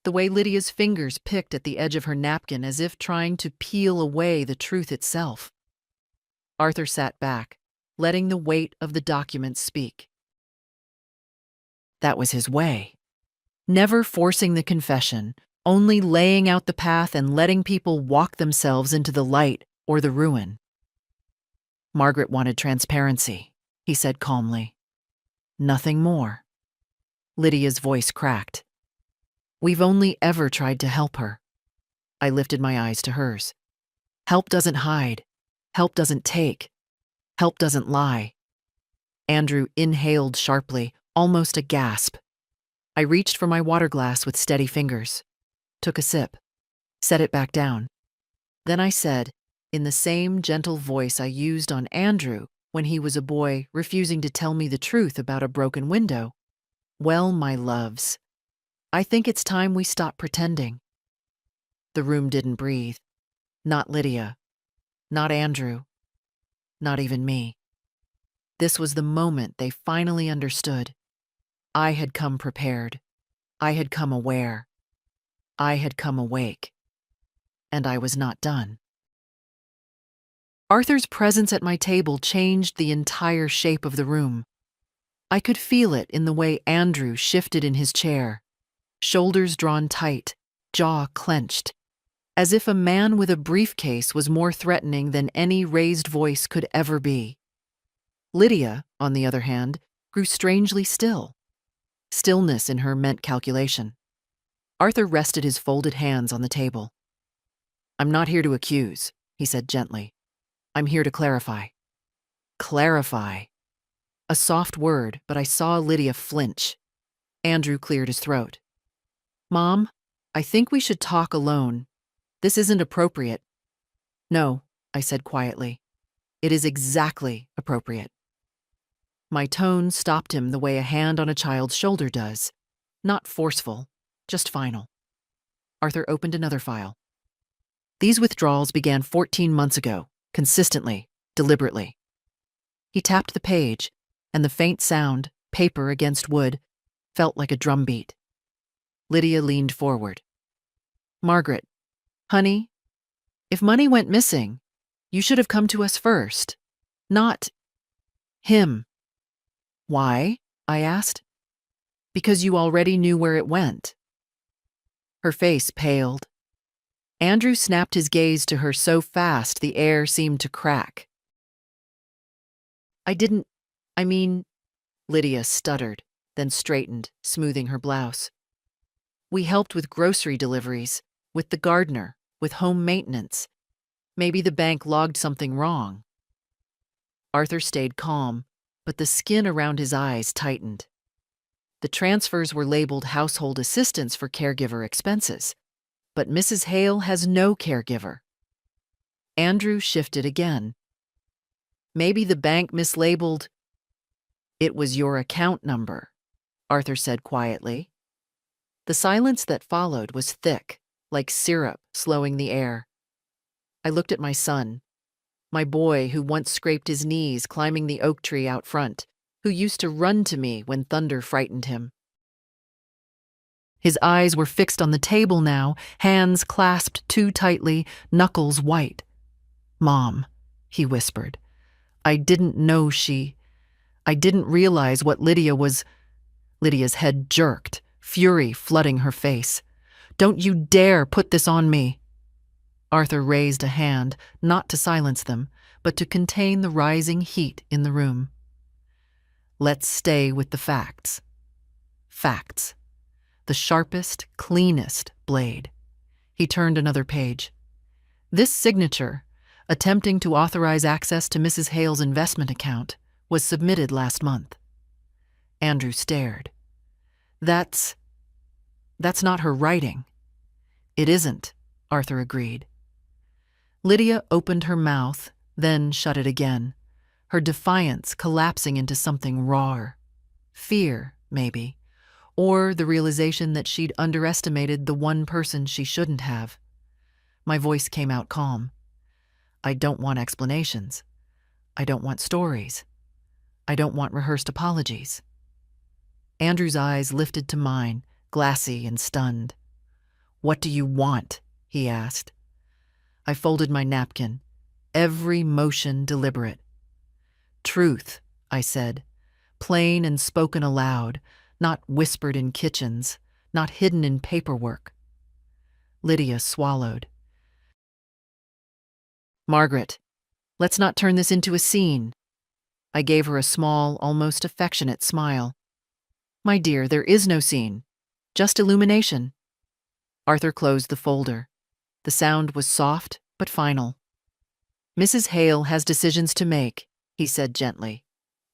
The way Lydia's fingers picked at the edge of her napkin as if trying to peel away the truth itself. Arthur sat back, letting the weight of the document speak. That was his way. Never forcing the confession, only laying out the path and letting people walk themselves into the light or the ruin. "Margaret wanted transparency," he said calmly. "Nothing more." Lydia's voice cracked. "We've only ever tried to help her." I lifted my eyes to hers. "Help doesn't hide. Help doesn't take. Help doesn't lie." Andrew inhaled sharply, almost a gasp. I reached for my water glass with steady fingers, took a sip, set it back down. Then I said, in the same gentle voice I used on Andrew when he was a boy refusing to tell me the truth about a broken window, "Well, my loves, I think it's time we stop pretending." The room didn't breathe. Not Lydia. Not Andrew. Not even me. This was the moment they finally understood. I had come prepared. I had come aware. I had come awake. And I was not done. Arthur's presence at my table changed the entire shape of the room. I could feel it in the way Andrew shifted in his chair, shoulders drawn tight, jaw clenched, as if a man with a briefcase was more threatening than any raised voice could ever be. Lydia, on the other hand, grew strangely still. Stillness in her meant calculation. Arthur rested his folded hands on the table. "I'm not here to accuse," he said gently. "I'm here to clarify." Clarify. A soft word, but I saw Lydia flinch. Andrew cleared his throat. "Mom, I think we should talk alone. This isn't appropriate." "No," I said quietly. "It is exactly appropriate." My tone stopped him the way a hand on a child's shoulder does. Not forceful, just final. Arthur opened another file. "These withdrawals began 14 months ago, consistently, deliberately." He tapped the page, and the faint sound, paper against wood, felt like a drumbeat. Lydia leaned forward. "Margaret, honey, if money went missing, you should have come to us first, not him." "Why?" I asked. "Because you already knew where it went." Her face paled. Andrew snapped his gaze to her so fast the air seemed to crack. I mean, Lydia stuttered, then straightened, smoothing her blouse. "We helped with grocery deliveries, with the gardener, with home maintenance. Maybe the bank logged something wrong." Arthur stayed calm, but the skin around his eyes tightened. The transfers were labeled household assistance for caregiver expenses, but Mrs. Hale has no caregiver. Andrew shifted again. Maybe the bank mislabeled. It was your account number, Arthur said quietly. The silence that followed was thick, like syrup slowing the air. I looked at my son, my boy who once scraped his knees climbing the oak tree out front, who used to run to me when thunder frightened him. His eyes were fixed on the table now, hands clasped too tightly, knuckles white. "Mom," he whispered. I didn't realize what Lydia was." Lydia's head jerked, fury flooding her face. "Don't you dare put this on me." Arthur raised a hand, not to silence them, but to contain the rising heat in the room. "Let's stay with the facts." Facts. The sharpest, cleanest blade. He turned another page. This signature, attempting to authorize access to Mrs. Hale's investment account, was submitted last month. Andrew stared. That's not her writing." "It isn't," Arthur agreed. Lydia opened her mouth, then shut it again, her defiance collapsing into something rawer. Fear, maybe, or the realization that she'd underestimated the one person she shouldn't have. My voice came out calm. "I don't want explanations. I don't want stories. I don't want rehearsed apologies." Andrew's eyes lifted to mine, glassy and stunned. "What do you want?" he asked. I folded my napkin, every motion deliberate. "Truth," I said, plain and spoken aloud, not whispered in kitchens, not hidden in paperwork. Lydia swallowed. "Margaret, let's not turn this into a scene." I gave her a small, almost affectionate smile. "My dear, there is no scene, just illumination." Arthur closed the folder. The sound was soft but final. "Mrs. Hale has decisions to make," he said gently,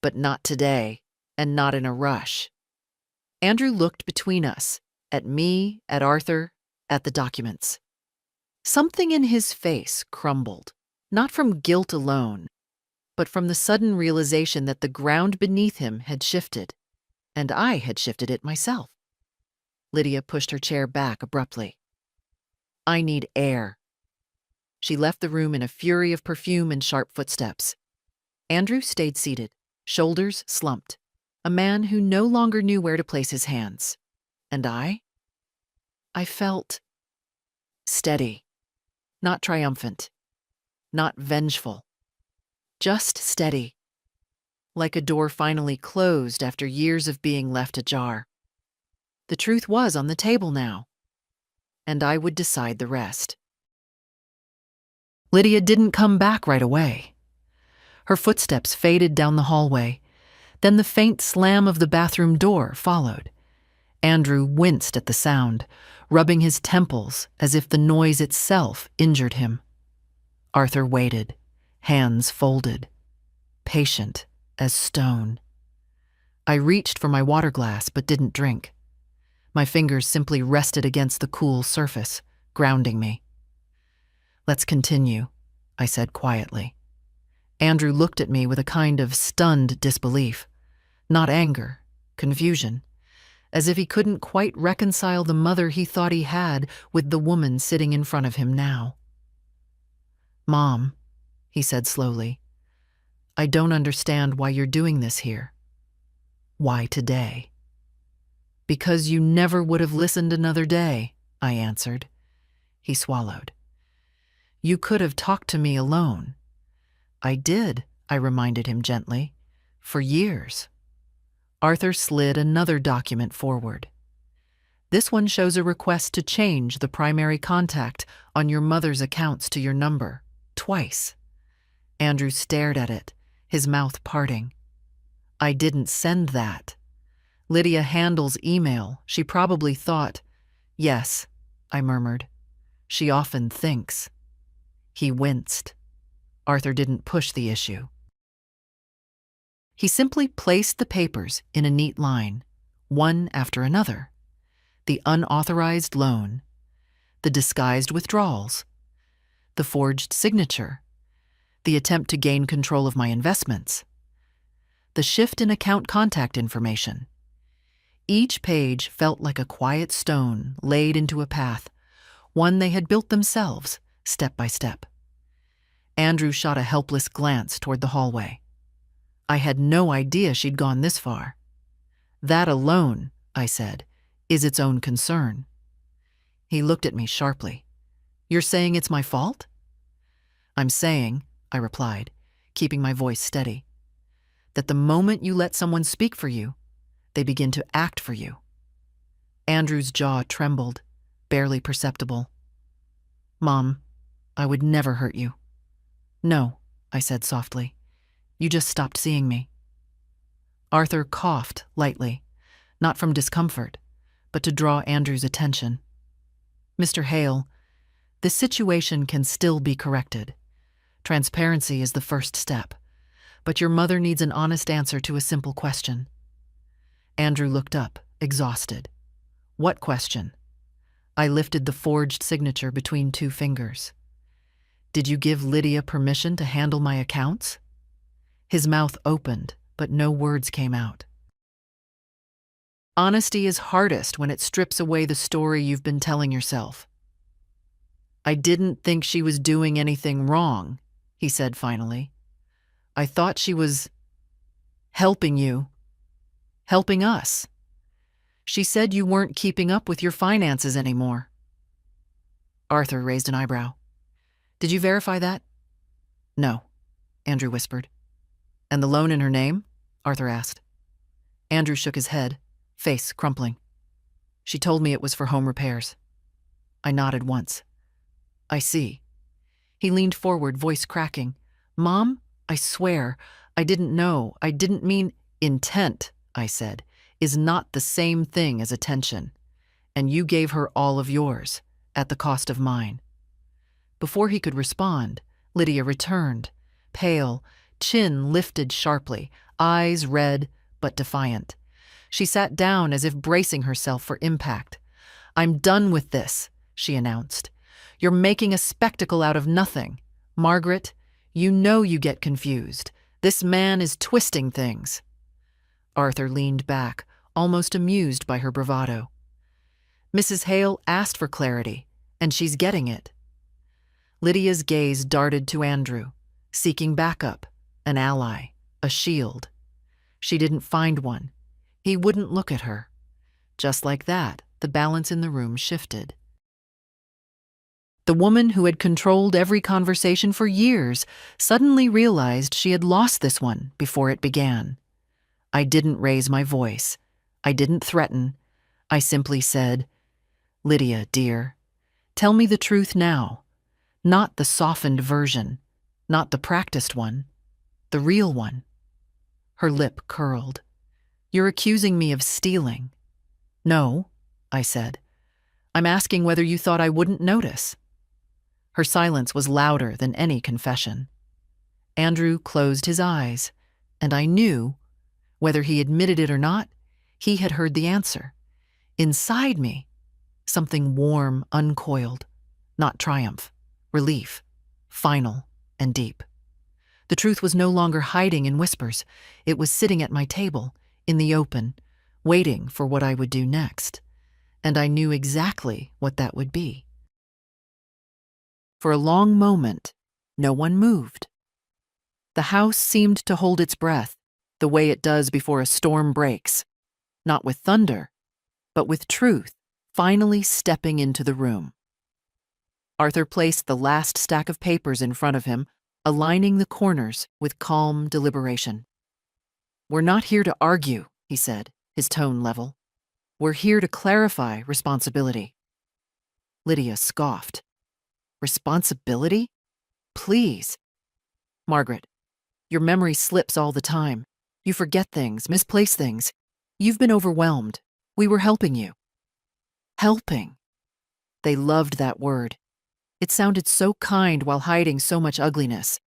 "but not today, and not in a rush." Andrew looked between us, at me, at Arthur, at the documents. Something in his face crumbled, not from guilt alone, but from the sudden realization that the ground beneath him had shifted, and I had shifted it myself. Lydia pushed her chair back abruptly. "I need air." She left the room in a fury of perfume and sharp footsteps. Andrew stayed seated, shoulders slumped, a man who no longer knew where to place his hands. And I felt steady, not triumphant, not vengeful, just steady, like a door finally closed after years of being left ajar. The truth was on the table now, and I would decide the rest. Lydia didn't come back right away. Her footsteps faded down the hallway. Then the faint slam of the bathroom door followed. Andrew winced at the sound, rubbing his temples as if the noise itself injured him. Arthur waited, hands folded, patient as stone. I reached for my water glass but didn't drink. My fingers simply rested against the cool surface, grounding me. "Let's continue," I said quietly. Andrew looked at me with a kind of stunned disbelief. Not anger, confusion, as if he couldn't quite reconcile the mother he thought he had with the woman sitting in front of him now. "Mom," he said slowly, "I don't understand why you're doing this here. Why today?" "Because you never would have listened another day," I answered. He swallowed. "You could have talked to me alone." "I did," I reminded him gently, "for years." Arthur slid another document forward. "This one shows a request to change the primary contact on your mother's accounts to your number, twice." Andrew stared at it, his mouth parting. "I didn't send that. Lydia handles email. She probably thought—" "Yes," I murmured. "She often thinks." He winced. Arthur didn't push the issue. He simply placed the papers in a neat line, one after another. The unauthorized loan, the disguised withdrawals, the forged signature, the attempt to gain control of my investments, the shift in account contact information. Each page felt like a quiet stone laid into a path, one they had built themselves, step by step. Andrew shot a helpless glance toward the hallway. I had no idea she'd gone this far. That alone, I said, is its own concern. He looked at me sharply. You're saying it's my fault? I'm saying, I replied, keeping my voice steady, that the moment you let someone speak for you, they begin to act for you. Andrew's jaw trembled, barely perceptible. Mom, I would never hurt you. No, I said softly. You just stopped seeing me. Arthur coughed lightly, not from discomfort, but to draw Andrew's attention. Mr. Hale, this situation can still be corrected. Transparency is the first step, but your mother needs an honest answer to a simple question. Andrew looked up, exhausted. What question? I lifted the forged signature between two fingers. Did you give Lydia permission to handle my accounts? His mouth opened, but no words came out. Honesty is hardest when it strips away the story you've been telling yourself. I didn't think she was doing anything wrong, he said finally. I thought she was helping you, helping us. She said you weren't keeping up with your finances anymore. Arthur raised an eyebrow. Did you verify that? No, Andrew whispered. And the loan in her name? Arthur asked. Andrew shook his head, face crumpling. She told me it was for home repairs. I nodded once. I see. He leaned forward, voice cracking. Mom, I swear, I didn't know. I didn't mean intent, I said, is not the same thing as attention. And you gave her all of yours, at the cost of mine. Before he could respond, Lydia returned, pale, chin lifted sharply, eyes red but defiant. She sat down as if bracing herself for impact. I'm done with this, she announced. You're making a spectacle out of nothing. Margaret, you know you get confused. This man is twisting things. Arthur leaned back, almost amused by her bravado. Mrs. Hale asked for clarity, and she's getting it. Lydia's gaze darted to Andrew, seeking backup, an ally, a shield. She didn't find one. He wouldn't look at her. Just like that, the balance in the room shifted. The woman who had controlled every conversation for years suddenly realized she had lost this one before it began. I didn't raise my voice. I didn't threaten. I simply said, Lydia, dear, tell me the truth now. Not the softened version, not the practiced one, the real one. Her lip curled. You're accusing me of stealing. No, I said. I'm asking whether you thought I wouldn't notice. Her silence was louder than any confession. Andrew closed his eyes, and I knew, whether he admitted it or not, he had heard the answer. Inside me, something warm uncoiled, not triumph, relief, final and deep. The truth was no longer hiding in whispers. It was sitting at my table, in the open, waiting for what I would do next. And I knew exactly what that would be. For a long moment, no one moved. The house seemed to hold its breath, the way it does before a storm breaks, not with thunder, but with truth finally stepping into the room. Arthur placed the last stack of papers in front of him, aligning the corners with calm deliberation. We're not here to argue, he said, his tone level. We're here to clarify responsibility. Lydia scoffed. Responsibility? Please. Margaret, your memory slips all the time. You forget things, misplace things. You've been overwhelmed. We were helping you. Helping. They loved that word. It sounded so kind while hiding so much ugliness.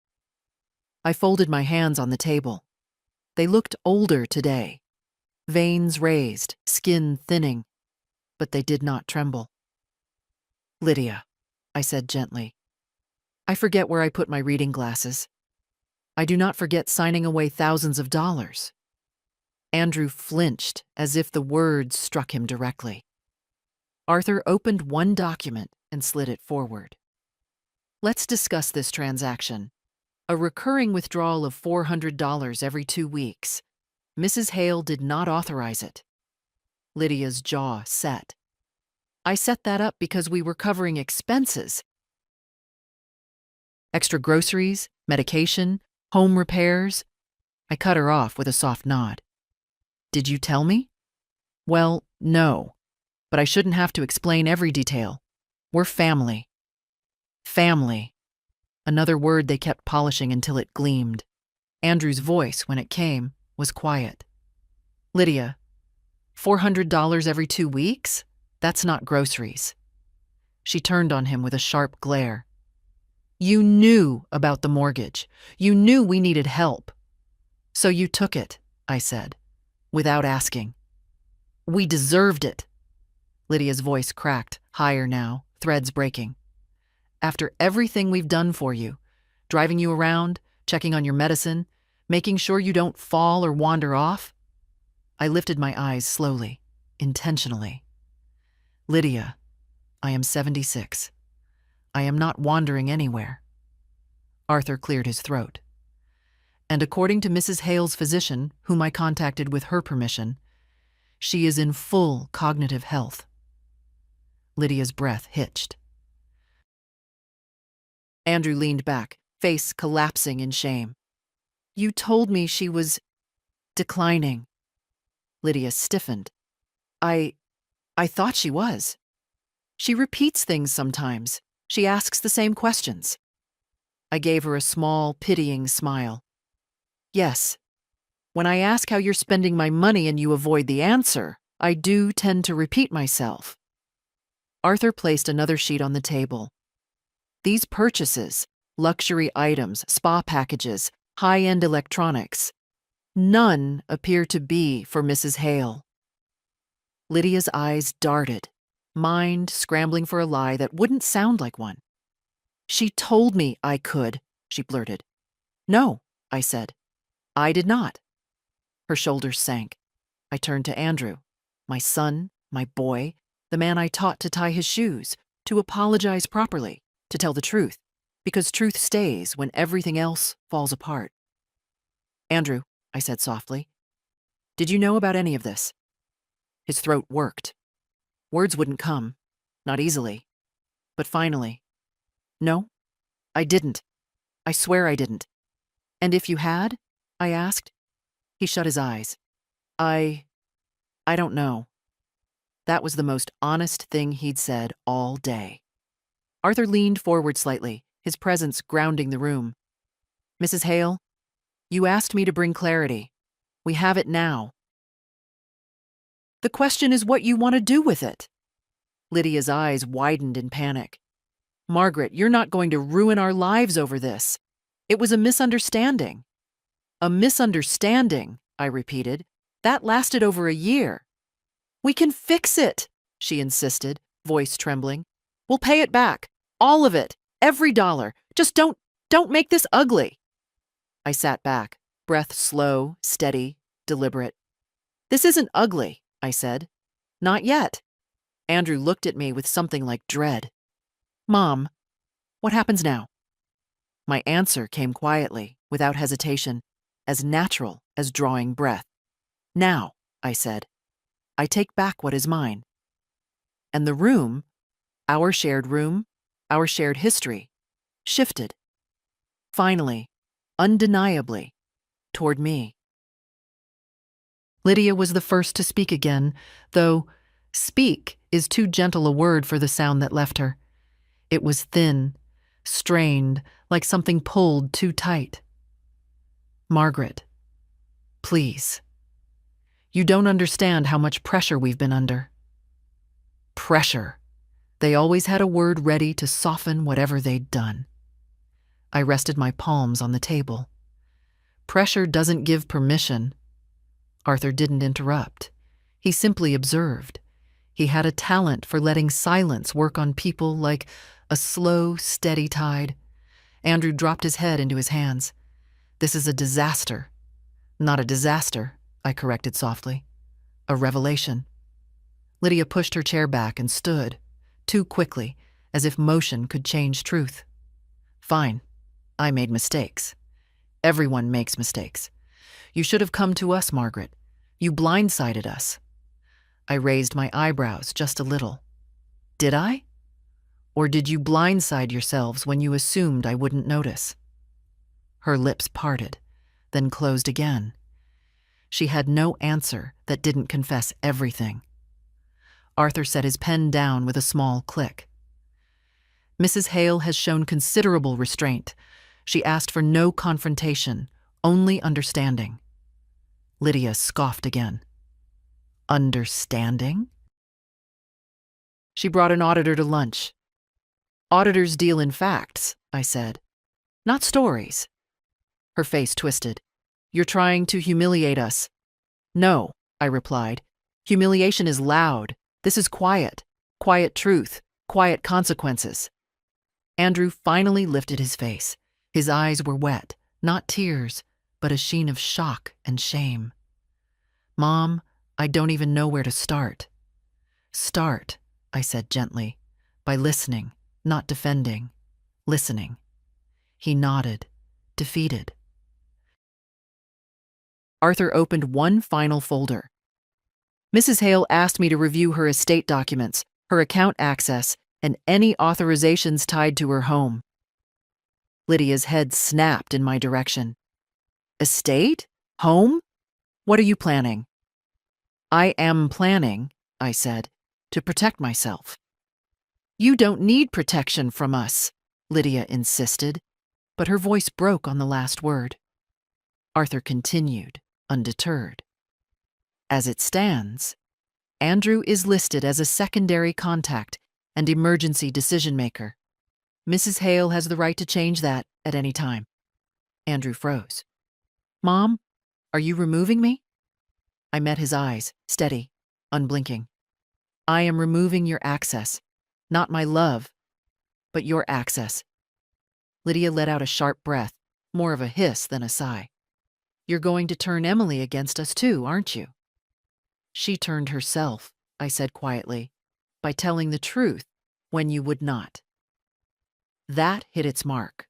I folded my hands on the table. They looked older today. Veins raised, skin thinning, but they did not tremble. "Lydia," I said gently, "I forget where I put my reading glasses. I do not forget signing away thousands of dollars." Andrew flinched as if the words struck him directly. Arthur opened one document and slid it forward. "Let's discuss this transaction. A recurring withdrawal of $400 every 2 weeks. Mrs. Hale did not authorize it." Lydia's jaw set. "I set that up because we were covering expenses. Extra groceries, medication, home repairs." I cut her off with a soft nod. "Did you tell me?" "Well, no. But I shouldn't have to explain every detail. We're family." Family. Another word they kept polishing until it gleamed. Andrew's voice, when it came, was quiet. "Lydia, $400 every 2 weeks? That's not groceries." She turned on him with a sharp glare. "You knew about the mortgage. You knew we needed help. So you took it," I said, without asking. "We deserved it." Lydia's voice cracked, higher now, threads breaking. "After everything we've done for you, driving you around, checking on your medicine, making sure you don't fall or wander off." I lifted my eyes slowly, intentionally. "Lydia, I am 76. I am not wandering anywhere." Arthur cleared his throat. "And according to Mrs. Hale's physician, whom I contacted with her permission, she is in full cognitive health." Lydia's breath hitched. Andrew leaned back, face collapsing in shame. "You told me she was declining." Lydia stiffened. I thought she was. She repeats things sometimes. She asks the same questions." I gave her a small, pitying smile. "Yes. When I ask how you're spending my money and you avoid the answer, I do tend to repeat myself." Arthur placed another sheet on the table. "These purchases, luxury items, spa packages, high-end electronics, none appear to be for Mrs. Hale." Lydia's eyes darted, mind scrambling for a lie that wouldn't sound like one. "She told me I could," she blurted. "No," I said. "I did not." Her shoulders sank. I turned to Andrew, my son, my boy, the man I taught to tie his shoes, to apologize properly, to tell the truth, because truth stays when everything else falls apart. "Andrew," I said softly, "did you know about any of this?" His throat worked. Words wouldn't come, not easily. But finally, "No, I didn't. I swear I didn't." "And if you had?" I asked. He shut his eyes. I don't know." That was the most honest thing he'd said all day. Arthur leaned forward slightly, his presence grounding the room. "Mrs. Hale, you asked me to bring clarity. We have it now. The question is what you want to do with it." Lydia's eyes widened in panic. "Margaret, you're not going to ruin our lives over this. It was a misunderstanding." "A misunderstanding," I repeated. "That lasted over a year." "We can fix it," she insisted, voice trembling. "We'll pay it back. All of it. Every dollar. Just don't make this ugly." I sat back, breath slow, steady, deliberate. "This isn't ugly," I said. "Not yet." Andrew looked at me with something like dread. "Mom, what happens now?" My answer came quietly, without hesitation, as natural as drawing breath. "Now," I said, "I take back what is mine." And the room, our shared history, shifted. Finally, undeniably, toward me. Lydia was the first to speak again, though speak is too gentle a word for the sound that left her. It was thin, strained, like something pulled too tight. "Margaret, please. You don't understand how much pressure we've been under." Pressure. They always had a word ready to soften whatever they'd done. I rested my palms on the table. Pressure doesn't give permission. Arthur didn't interrupt. He simply observed. He had a talent for letting silence work on people like a slow, steady tide. Andrew dropped his head into his hands. "This is a disaster." "Not a disaster," I corrected softly. "A revelation." Lydia pushed her chair back and stood, too quickly, as if motion could change truth. "Fine. I made mistakes. Everyone makes mistakes. You should have come to us, Margaret. You blindsided us." I raised my eyebrows just a little. "Did I? Or did you blindside yourselves when you assumed I wouldn't notice?" Her lips parted, then closed again. She had no answer that didn't confess everything. Arthur set his pen down with a small click. "Mrs. Hale has shown considerable restraint. She asked for no confrontation, only understanding." Lydia scoffed again. "Understanding?" "She brought an auditor to lunch." "Auditors deal in facts," I said, "not stories." Her face twisted. "You're trying to humiliate us." "No," I replied. "Humiliation is loud. This is quiet. Quiet truth. Quiet consequences." Andrew finally lifted his face. His eyes were wet, not tears, but a sheen of shock and shame. "Mom, I don't even know where to start." "Start," I said gently, "by listening, not defending. Listening." He nodded, defeated. Arthur opened one final folder. "Mrs. Hale asked me to review her estate documents, her account access, and any authorizations tied to her home." Lydia's head snapped in my direction. "Estate? Home? What are you planning?" "I am planning," I said, "to protect myself." "You don't need protection from us," Lydia insisted, but her voice broke on the last word. Arthur continued, undeterred. "As it stands, Andrew is listed as a secondary contact and emergency decision-maker. Mrs. Hale has the right to change that at any time." Andrew froze. "Mom, are you removing me?" I met his eyes, steady, unblinking. "I am removing your access. Not my love, but your access." Lydia let out a sharp breath, more of a hiss than a sigh. "You're going to turn Emily against us too, aren't you?" "She turned herself," I said quietly, "by telling the truth when you would not." That hit its mark.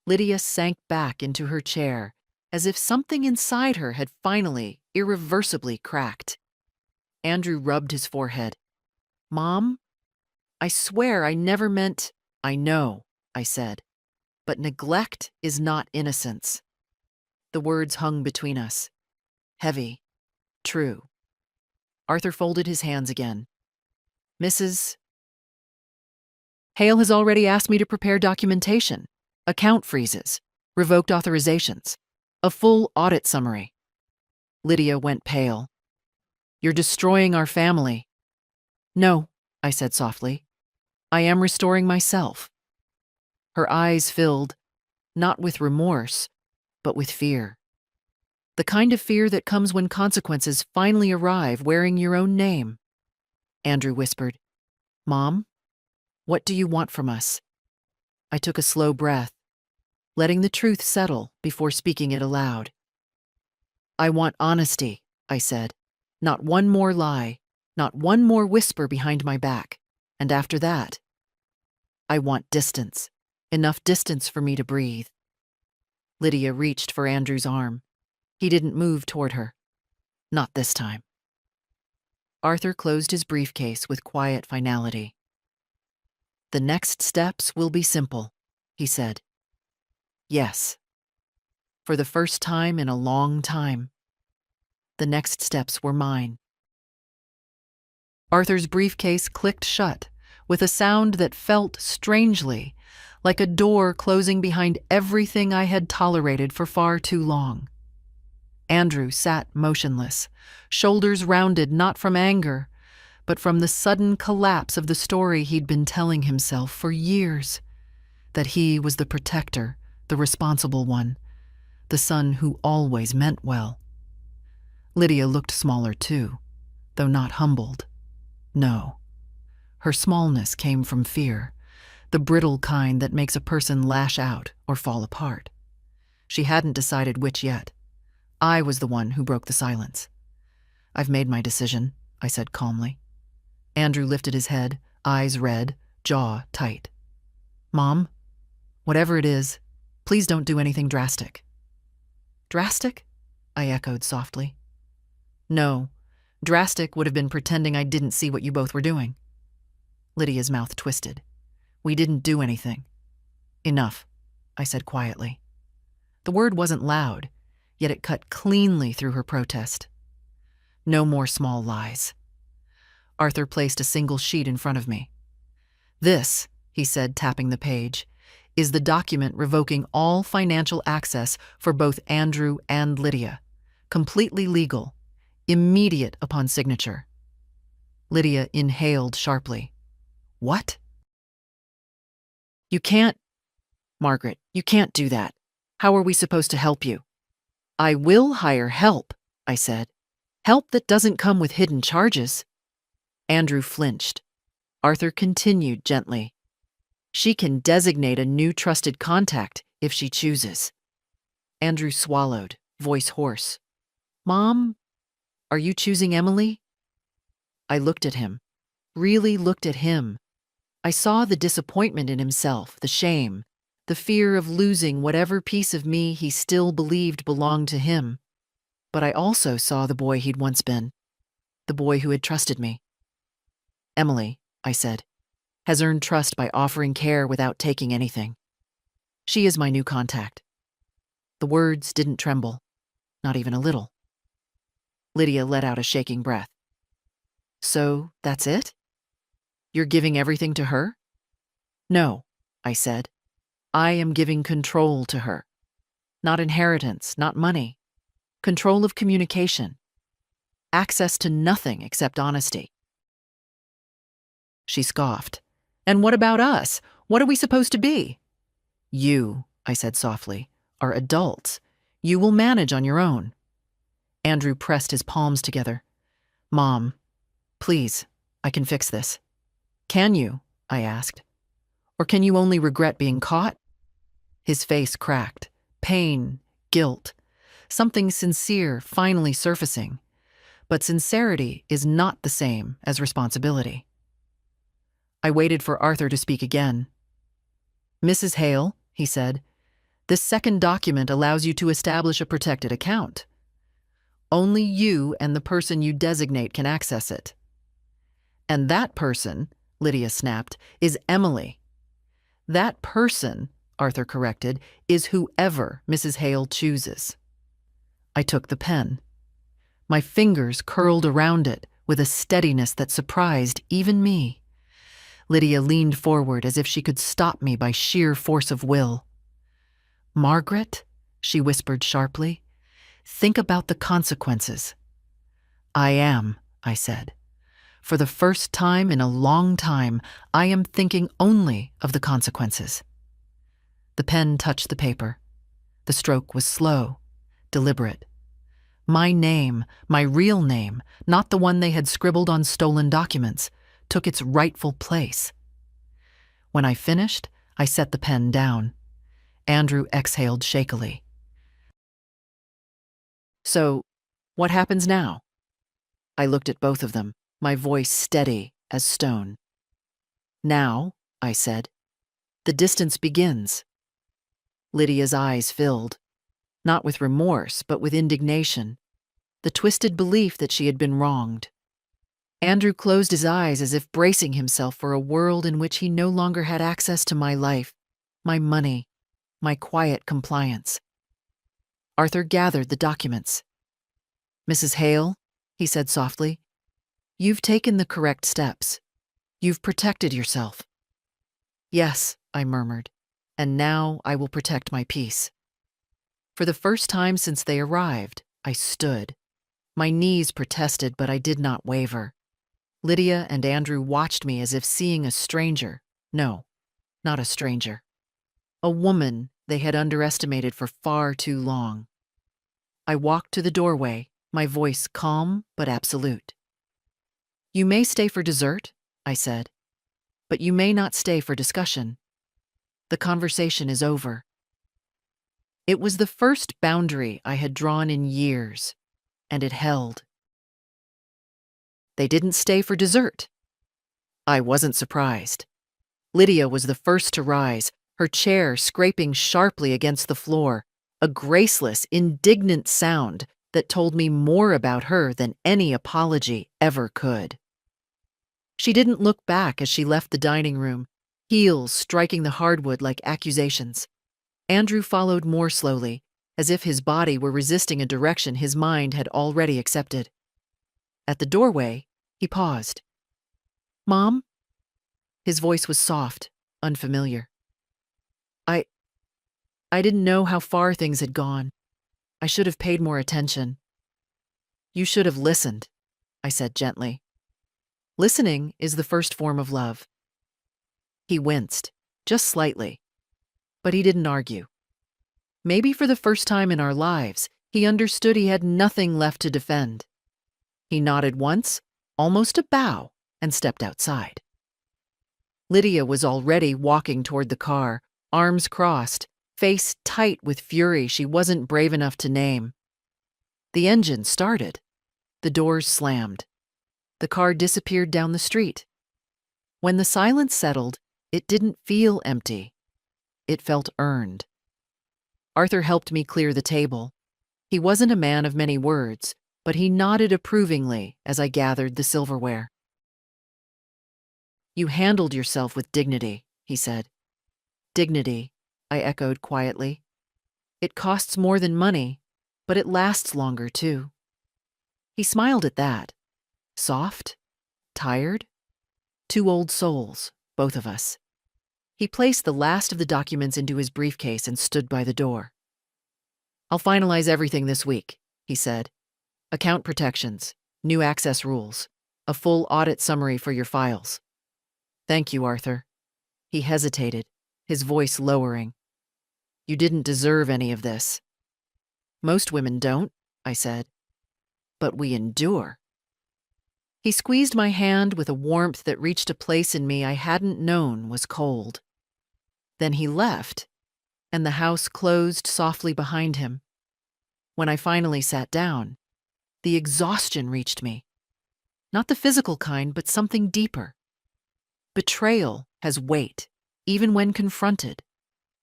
Lydia sank back into her chair, as if something inside her had finally, irreversibly cracked. Andrew rubbed his forehead. "Mom, I swear I never meant—" "I know," I said, "but neglect is not innocence." The words hung between us. Heavy. True. Arthur folded his hands again. "Mrs. Hale has already asked me to prepare documentation, account freezes, revoked authorizations, a full audit summary." Lydia went pale. "You're destroying our family." "No," I said softly. "I am restoring myself." Her eyes filled, not with remorse, but with fear. The kind of fear that comes when consequences finally arrive wearing your own name. Andrew whispered, "Mom, what do you want from us?" I took a slow breath, letting the truth settle before speaking it aloud. "I want honesty," I said. "Not one more lie, not one more whisper behind my back. And after that, I want distance, enough distance for me to breathe." Lydia reached for Andrew's arm. He didn't move toward her. Not this time. Arthur closed his briefcase with quiet finality. "The next steps will be simple," he said. Yes. For the first time in a long time, the next steps were mine. Arthur's briefcase clicked shut with a sound that felt strangely like a door closing behind everything I had tolerated for far too long. Andrew sat motionless, shoulders rounded not from anger, but from the sudden collapse of the story he'd been telling himself for years, that he was the protector, the responsible one, the son who always meant well. Lydia looked smaller too, though not humbled. No. Her smallness came from fear, the brittle kind that makes a person lash out or fall apart. She hadn't decided which yet. I was the one who broke the silence. "I've made my decision," I said calmly. Andrew lifted his head, eyes red, jaw tight. "Mom, whatever it is, please don't do anything drastic." "Drastic?" I echoed softly. "No, drastic would have been pretending I didn't see what you both were doing." Lydia's mouth twisted. "We didn't do anything." "Enough," I said quietly. The word wasn't loud, yet it cut cleanly through her protest. No more small lies. Arthur placed a single sheet in front of me. "This," he said, tapping the page, "is the document revoking all financial access for both Andrew and Lydia. Completely legal. Immediate upon signature." Lydia inhaled sharply. "What?" "You can't, Margaret, you can't do that. How are we supposed to help you?" "I will hire help," I said. "Help that doesn't come with hidden charges." Andrew flinched. Arthur continued gently. "She can designate a new trusted contact if she chooses." Andrew swallowed, voice hoarse. "Mom, are you choosing Emily?" I looked at him, really looked at him. I saw the disappointment in himself, the shame, the fear of losing whatever piece of me he still believed belonged to him. But I also saw the boy he'd once been, the boy who had trusted me. "Emily," I said, "has earned trust by offering care without taking anything. She is my new contact." The words didn't tremble, not even a little. Lydia let out a shaking breath. "So that's it? You're giving everything to her?" "No," I said. "I am giving control to her. Not inheritance, not money. Control of communication. Access to nothing except honesty." She scoffed. "And what about us? What are we supposed to be?" "You," I said softly, "are adults. You will manage on your own." Andrew pressed his palms together. "Mom, please, I can fix this." "Can you?" I asked. "Or can you only regret being caught?" His face cracked. Pain, guilt, something sincere finally surfacing. But sincerity is not the same as responsibility. I waited for Arthur to speak again. "Mrs. Hale," he said, "this second document allows you to establish a protected account. Only you and the person you designate can access it." "And that person," Lydia snapped, "is Emily." "That person," Arthur corrected, "is whoever Mrs. Hale chooses." I took the pen. My fingers curled around it with a steadiness that surprised even me. Lydia leaned forward as if she could stop me by sheer force of will. "Margaret," she whispered sharply, "think about the consequences." "I am," I said. "For the first time in a long time, I am thinking only of the consequences." The pen touched the paper. The stroke was slow, deliberate. My name, my real name, not the one they had scribbled on stolen documents, took its rightful place. When I finished, I set the pen down. Andrew exhaled shakily. "So, what happens now?" I looked at both of them, my voice steady as stone. "Now," I said, "the distance begins." Lydia's eyes filled, not with remorse, but with indignation, the twisted belief that she had been wronged. Andrew closed his eyes as if bracing himself for a world in which he no longer had access to my life, my money, my quiet compliance. Arthur gathered the documents. "Mrs. Hale," he said softly, "you've taken the correct steps. You've protected yourself." "Yes," I murmured, "and now I will protect my peace." For the first time since they arrived, I stood. My knees protested, but I did not waver. Lydia and Andrew watched me as if seeing a stranger. No, not a stranger. A woman they had underestimated for far too long. I walked to the doorway, my voice calm but absolute. "You may stay for dessert," I said, "but you may not stay for discussion. The conversation is over." It was the first boundary I had drawn in years, and it held. They didn't stay for dessert. I wasn't surprised. Lydia was the first to rise, her chair scraping sharply against the floor, a graceless, indignant sound that told me more about her than any apology ever could. She didn't look back as she left the dining room, heels striking the hardwood like accusations. Andrew followed more slowly, as if his body were resisting a direction his mind had already accepted. At the doorway, he paused. "Mom?" His voice was soft, unfamiliar. I didn't know how far things had gone. I should have paid more attention." "You should have listened," I said gently. "Listening is the first form of love." He winced, just slightly, but he didn't argue. Maybe for the first time in our lives, he understood he had nothing left to defend. He nodded once, almost a bow, and stepped outside. Lydia was already walking toward the car, arms crossed, face tight with fury she wasn't brave enough to name. The engine started. The doors slammed. The car disappeared down the street. When the silence settled, it didn't feel empty. It felt earned. Arthur helped me clear the table. He wasn't a man of many words, but he nodded approvingly as I gathered the silverware. "You handled yourself with dignity," he said. "Dignity," I echoed quietly. "It costs more than money, but it lasts longer, too." He smiled at that. Soft? Tired? Two old souls, both of us. He placed the last of the documents into his briefcase and stood by the door. "I'll finalize everything this week," he said. "Account protections, new access rules, a full audit summary for your files." "Thank you, Arthur." He hesitated, his voice lowering. "You didn't deserve any of this." "Most women don't," I said. "But we endure." He squeezed my hand with a warmth that reached a place in me I hadn't known was cold. Then he left, and the house closed softly behind him. When I finally sat down, the exhaustion reached me. Not the physical kind, but something deeper. Betrayal has weight, even when confronted,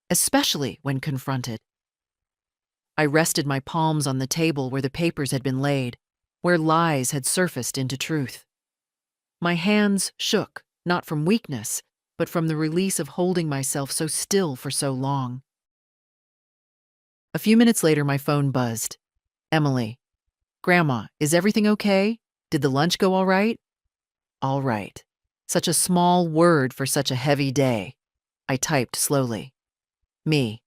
especially when confronted. I rested my palms on the table where the papers had been laid, where lies had surfaced into truth. My hands shook, not from weakness, but from the release of holding myself so still for so long. A few minutes later, my phone buzzed. "Emily. Grandma, is everything okay? Did the lunch go all right?" All right. Such a small word for such a heavy day. I typed slowly. "Me.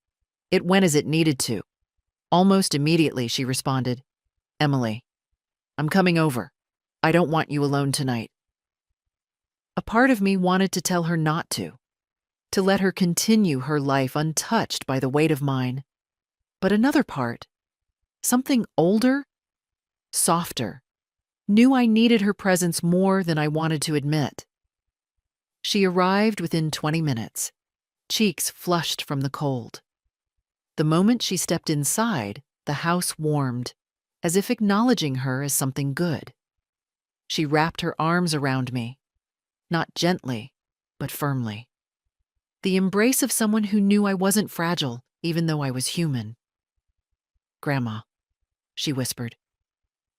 It went as it needed to." Almost immediately, she responded. "Emily. I'm coming over. I don't want you alone tonight." A part of me wanted to tell her not to let her continue her life untouched by the weight of mine. But another part, something older, softer, knew I needed her presence more than I wanted to admit. She arrived within 20 minutes, cheeks flushed from the cold. The moment she stepped inside, the house warmed, as if acknowledging her as something good. She wrapped her arms around me, not gently, but firmly. The embrace of someone who knew I wasn't fragile, even though I was human. "Grandma," she whispered,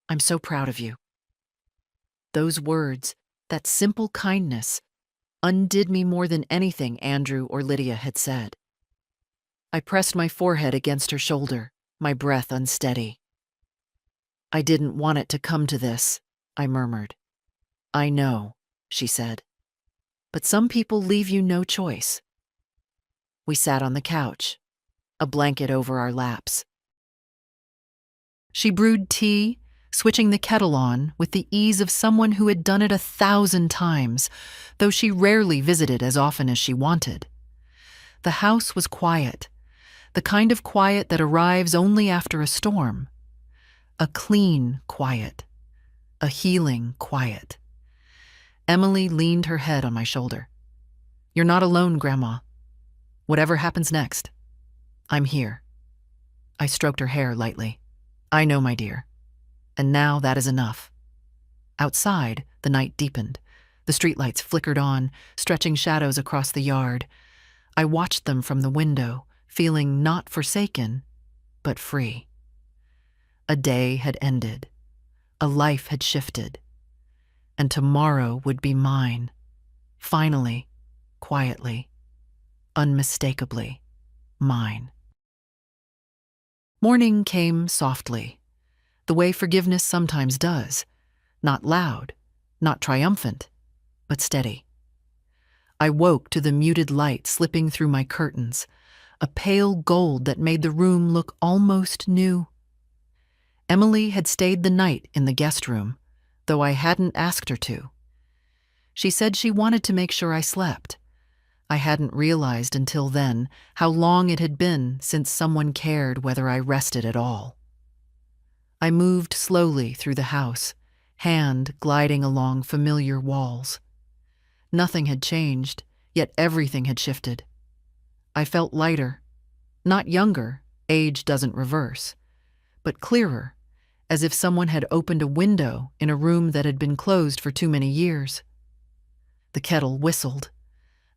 "I'm so proud of you." Those words, that simple kindness, undid me more than anything Andrew or Lydia had said. I pressed my forehead against her shoulder, my breath unsteady. "I didn't want it to come to this," I murmured. "I know," she said. "But some people leave you no choice." We sat on the couch, a blanket over our laps. She brewed tea, switching the kettle on with the ease of someone who had done it 1,000 times, though she rarely visited as often as she wanted. The house was quiet, the kind of quiet that arrives only after a storm. A clean quiet. A healing quiet. Emily leaned her head on my shoulder. "You're not alone, Grandma. Whatever happens next, I'm here." I stroked her hair lightly. "I know, my dear. And now that is enough." Outside, the night deepened. The streetlights flickered on, stretching shadows across the yard. I watched them from the window, feeling not forsaken, but free. A day had ended. A life had shifted. And tomorrow would be mine. Finally, quietly, unmistakably mine. Morning came softly, the way forgiveness sometimes does, not loud, not triumphant, but steady. I woke to the muted light slipping through my curtains, a pale gold that made the room look almost new. Emily had stayed the night in the guest room, though I hadn't asked her to. She said she wanted to make sure I slept. I hadn't realized until then how long it had been since someone cared whether I rested at all. I moved slowly through the house, hand gliding along familiar walls. Nothing had changed, yet everything had shifted. I felt lighter, not younger, age doesn't reverse, but clearer, as if someone had opened a window in a room that had been closed for too many years. The kettle whistled.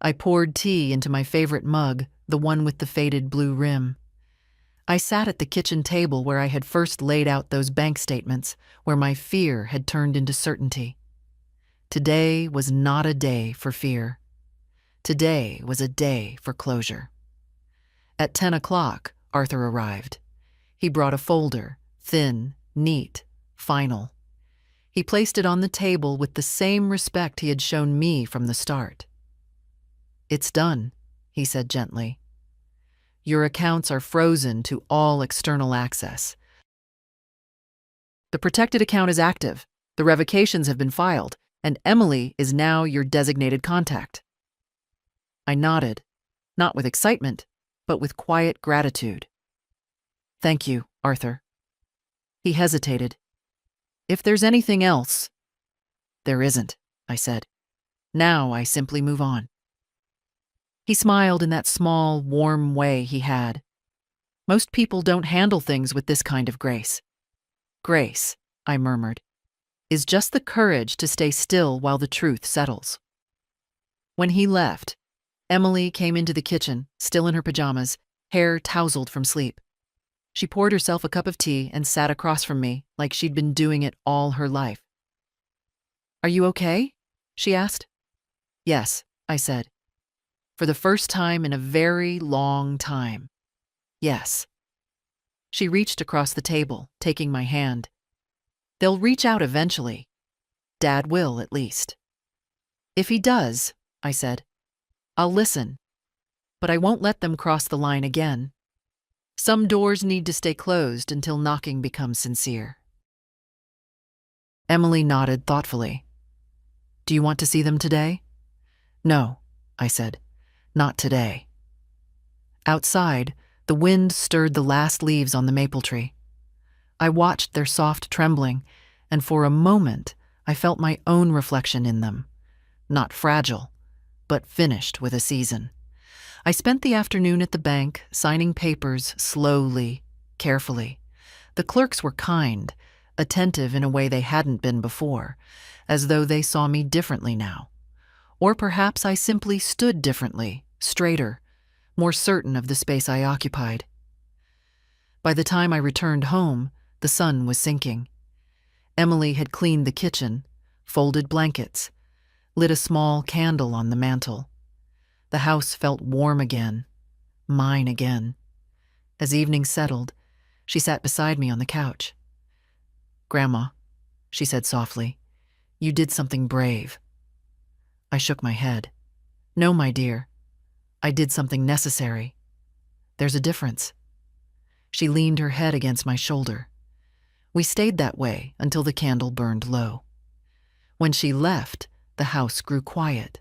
I poured tea into my favorite mug, the one with the faded blue rim. I sat at the kitchen table where I had first laid out those bank statements, where my fear had turned into certainty. Today was not a day for fear. Today was a day for closure. At 10 o'clock, Arthur arrived. He brought a folder, thin, neat, final. He placed it on the table with the same respect he had shown me from the start. "It's done," he said gently. "Your accounts are frozen to all external access. The protected account is active, the revocations have been filed, and Emily is now your designated contact." I nodded, not with excitement, but with quiet gratitude. "Thank you, Arthur." He hesitated. "If there's anything else—" "There isn't," I said. "Now I simply move on." He smiled in that small, warm way he had. Most people don't handle things with this kind of grace. "Grace," I murmured, "is just the courage to stay still while the truth settles." When he left, Emily came into the kitchen, still in her pajamas, hair tousled from sleep. She poured herself a cup of tea and sat across from me like she'd been doing it all her life. "Are you okay?" she asked. "Yes," I said. "For the first time in a very long time. Yes." She reached across the table, taking my hand. "They'll reach out eventually. Dad will, at least." "If he does," I said, "I'll listen. But I won't let them cross the line again. Some doors need to stay closed until knocking becomes sincere." Emily nodded thoughtfully. "Do you want to see them today?" "No," I said. "Not today." Outside, the wind stirred the last leaves on the maple tree. I watched their soft trembling, and for a moment I felt my own reflection in them. Not fragile, but finished with a season. I spent the afternoon at the bank, signing papers slowly, carefully. The clerks were kind, attentive in a way they hadn't been before, as though they saw me differently now. Or perhaps I simply stood differently, straighter, more certain of the space I occupied. By the time I returned home, the sun was sinking. Emily had cleaned the kitchen, folded blankets, lit a small candle on the mantel. The house felt warm again, mine again. As evening settled, she sat beside me on the couch. "Grandma," she said softly, "you did something brave." I shook my head. "No, my dear. I did something necessary. There's a difference." She leaned her head against my shoulder. We stayed that way until the candle burned low. When she left, the house grew quiet,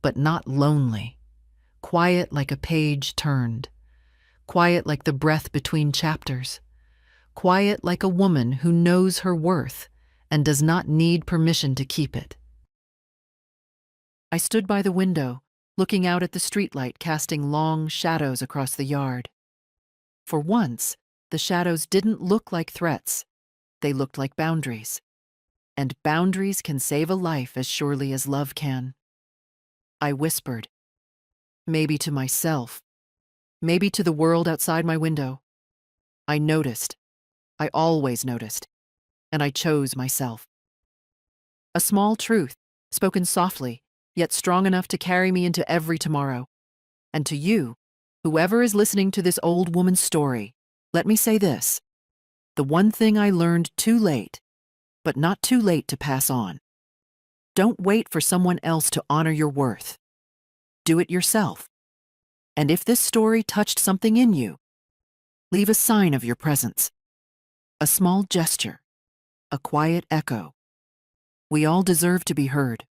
but not lonely. Quiet like a page turned. Quiet like the breath between chapters. quiet like a woman who knows her worth and does not need permission to keep it. I stood by the window, looking out at the streetlight casting long shadows across the yard. For once, the shadows didn't look like threats. They looked like boundaries. And boundaries can save a life as surely as love can. I whispered, maybe to myself, maybe to the world outside my window. I noticed. I always noticed. And I chose myself. A small truth, spoken softly, yet strong enough to carry me into every tomorrow. And to you, whoever is listening to this old woman's story, let me say this. The one thing I learned too late, but not too late to pass on. Don't wait for someone else to honor your worth. Do it yourself. And if this story touched something in you, leave a sign of your presence. A small gesture, a quiet echo. We all deserve to be heard.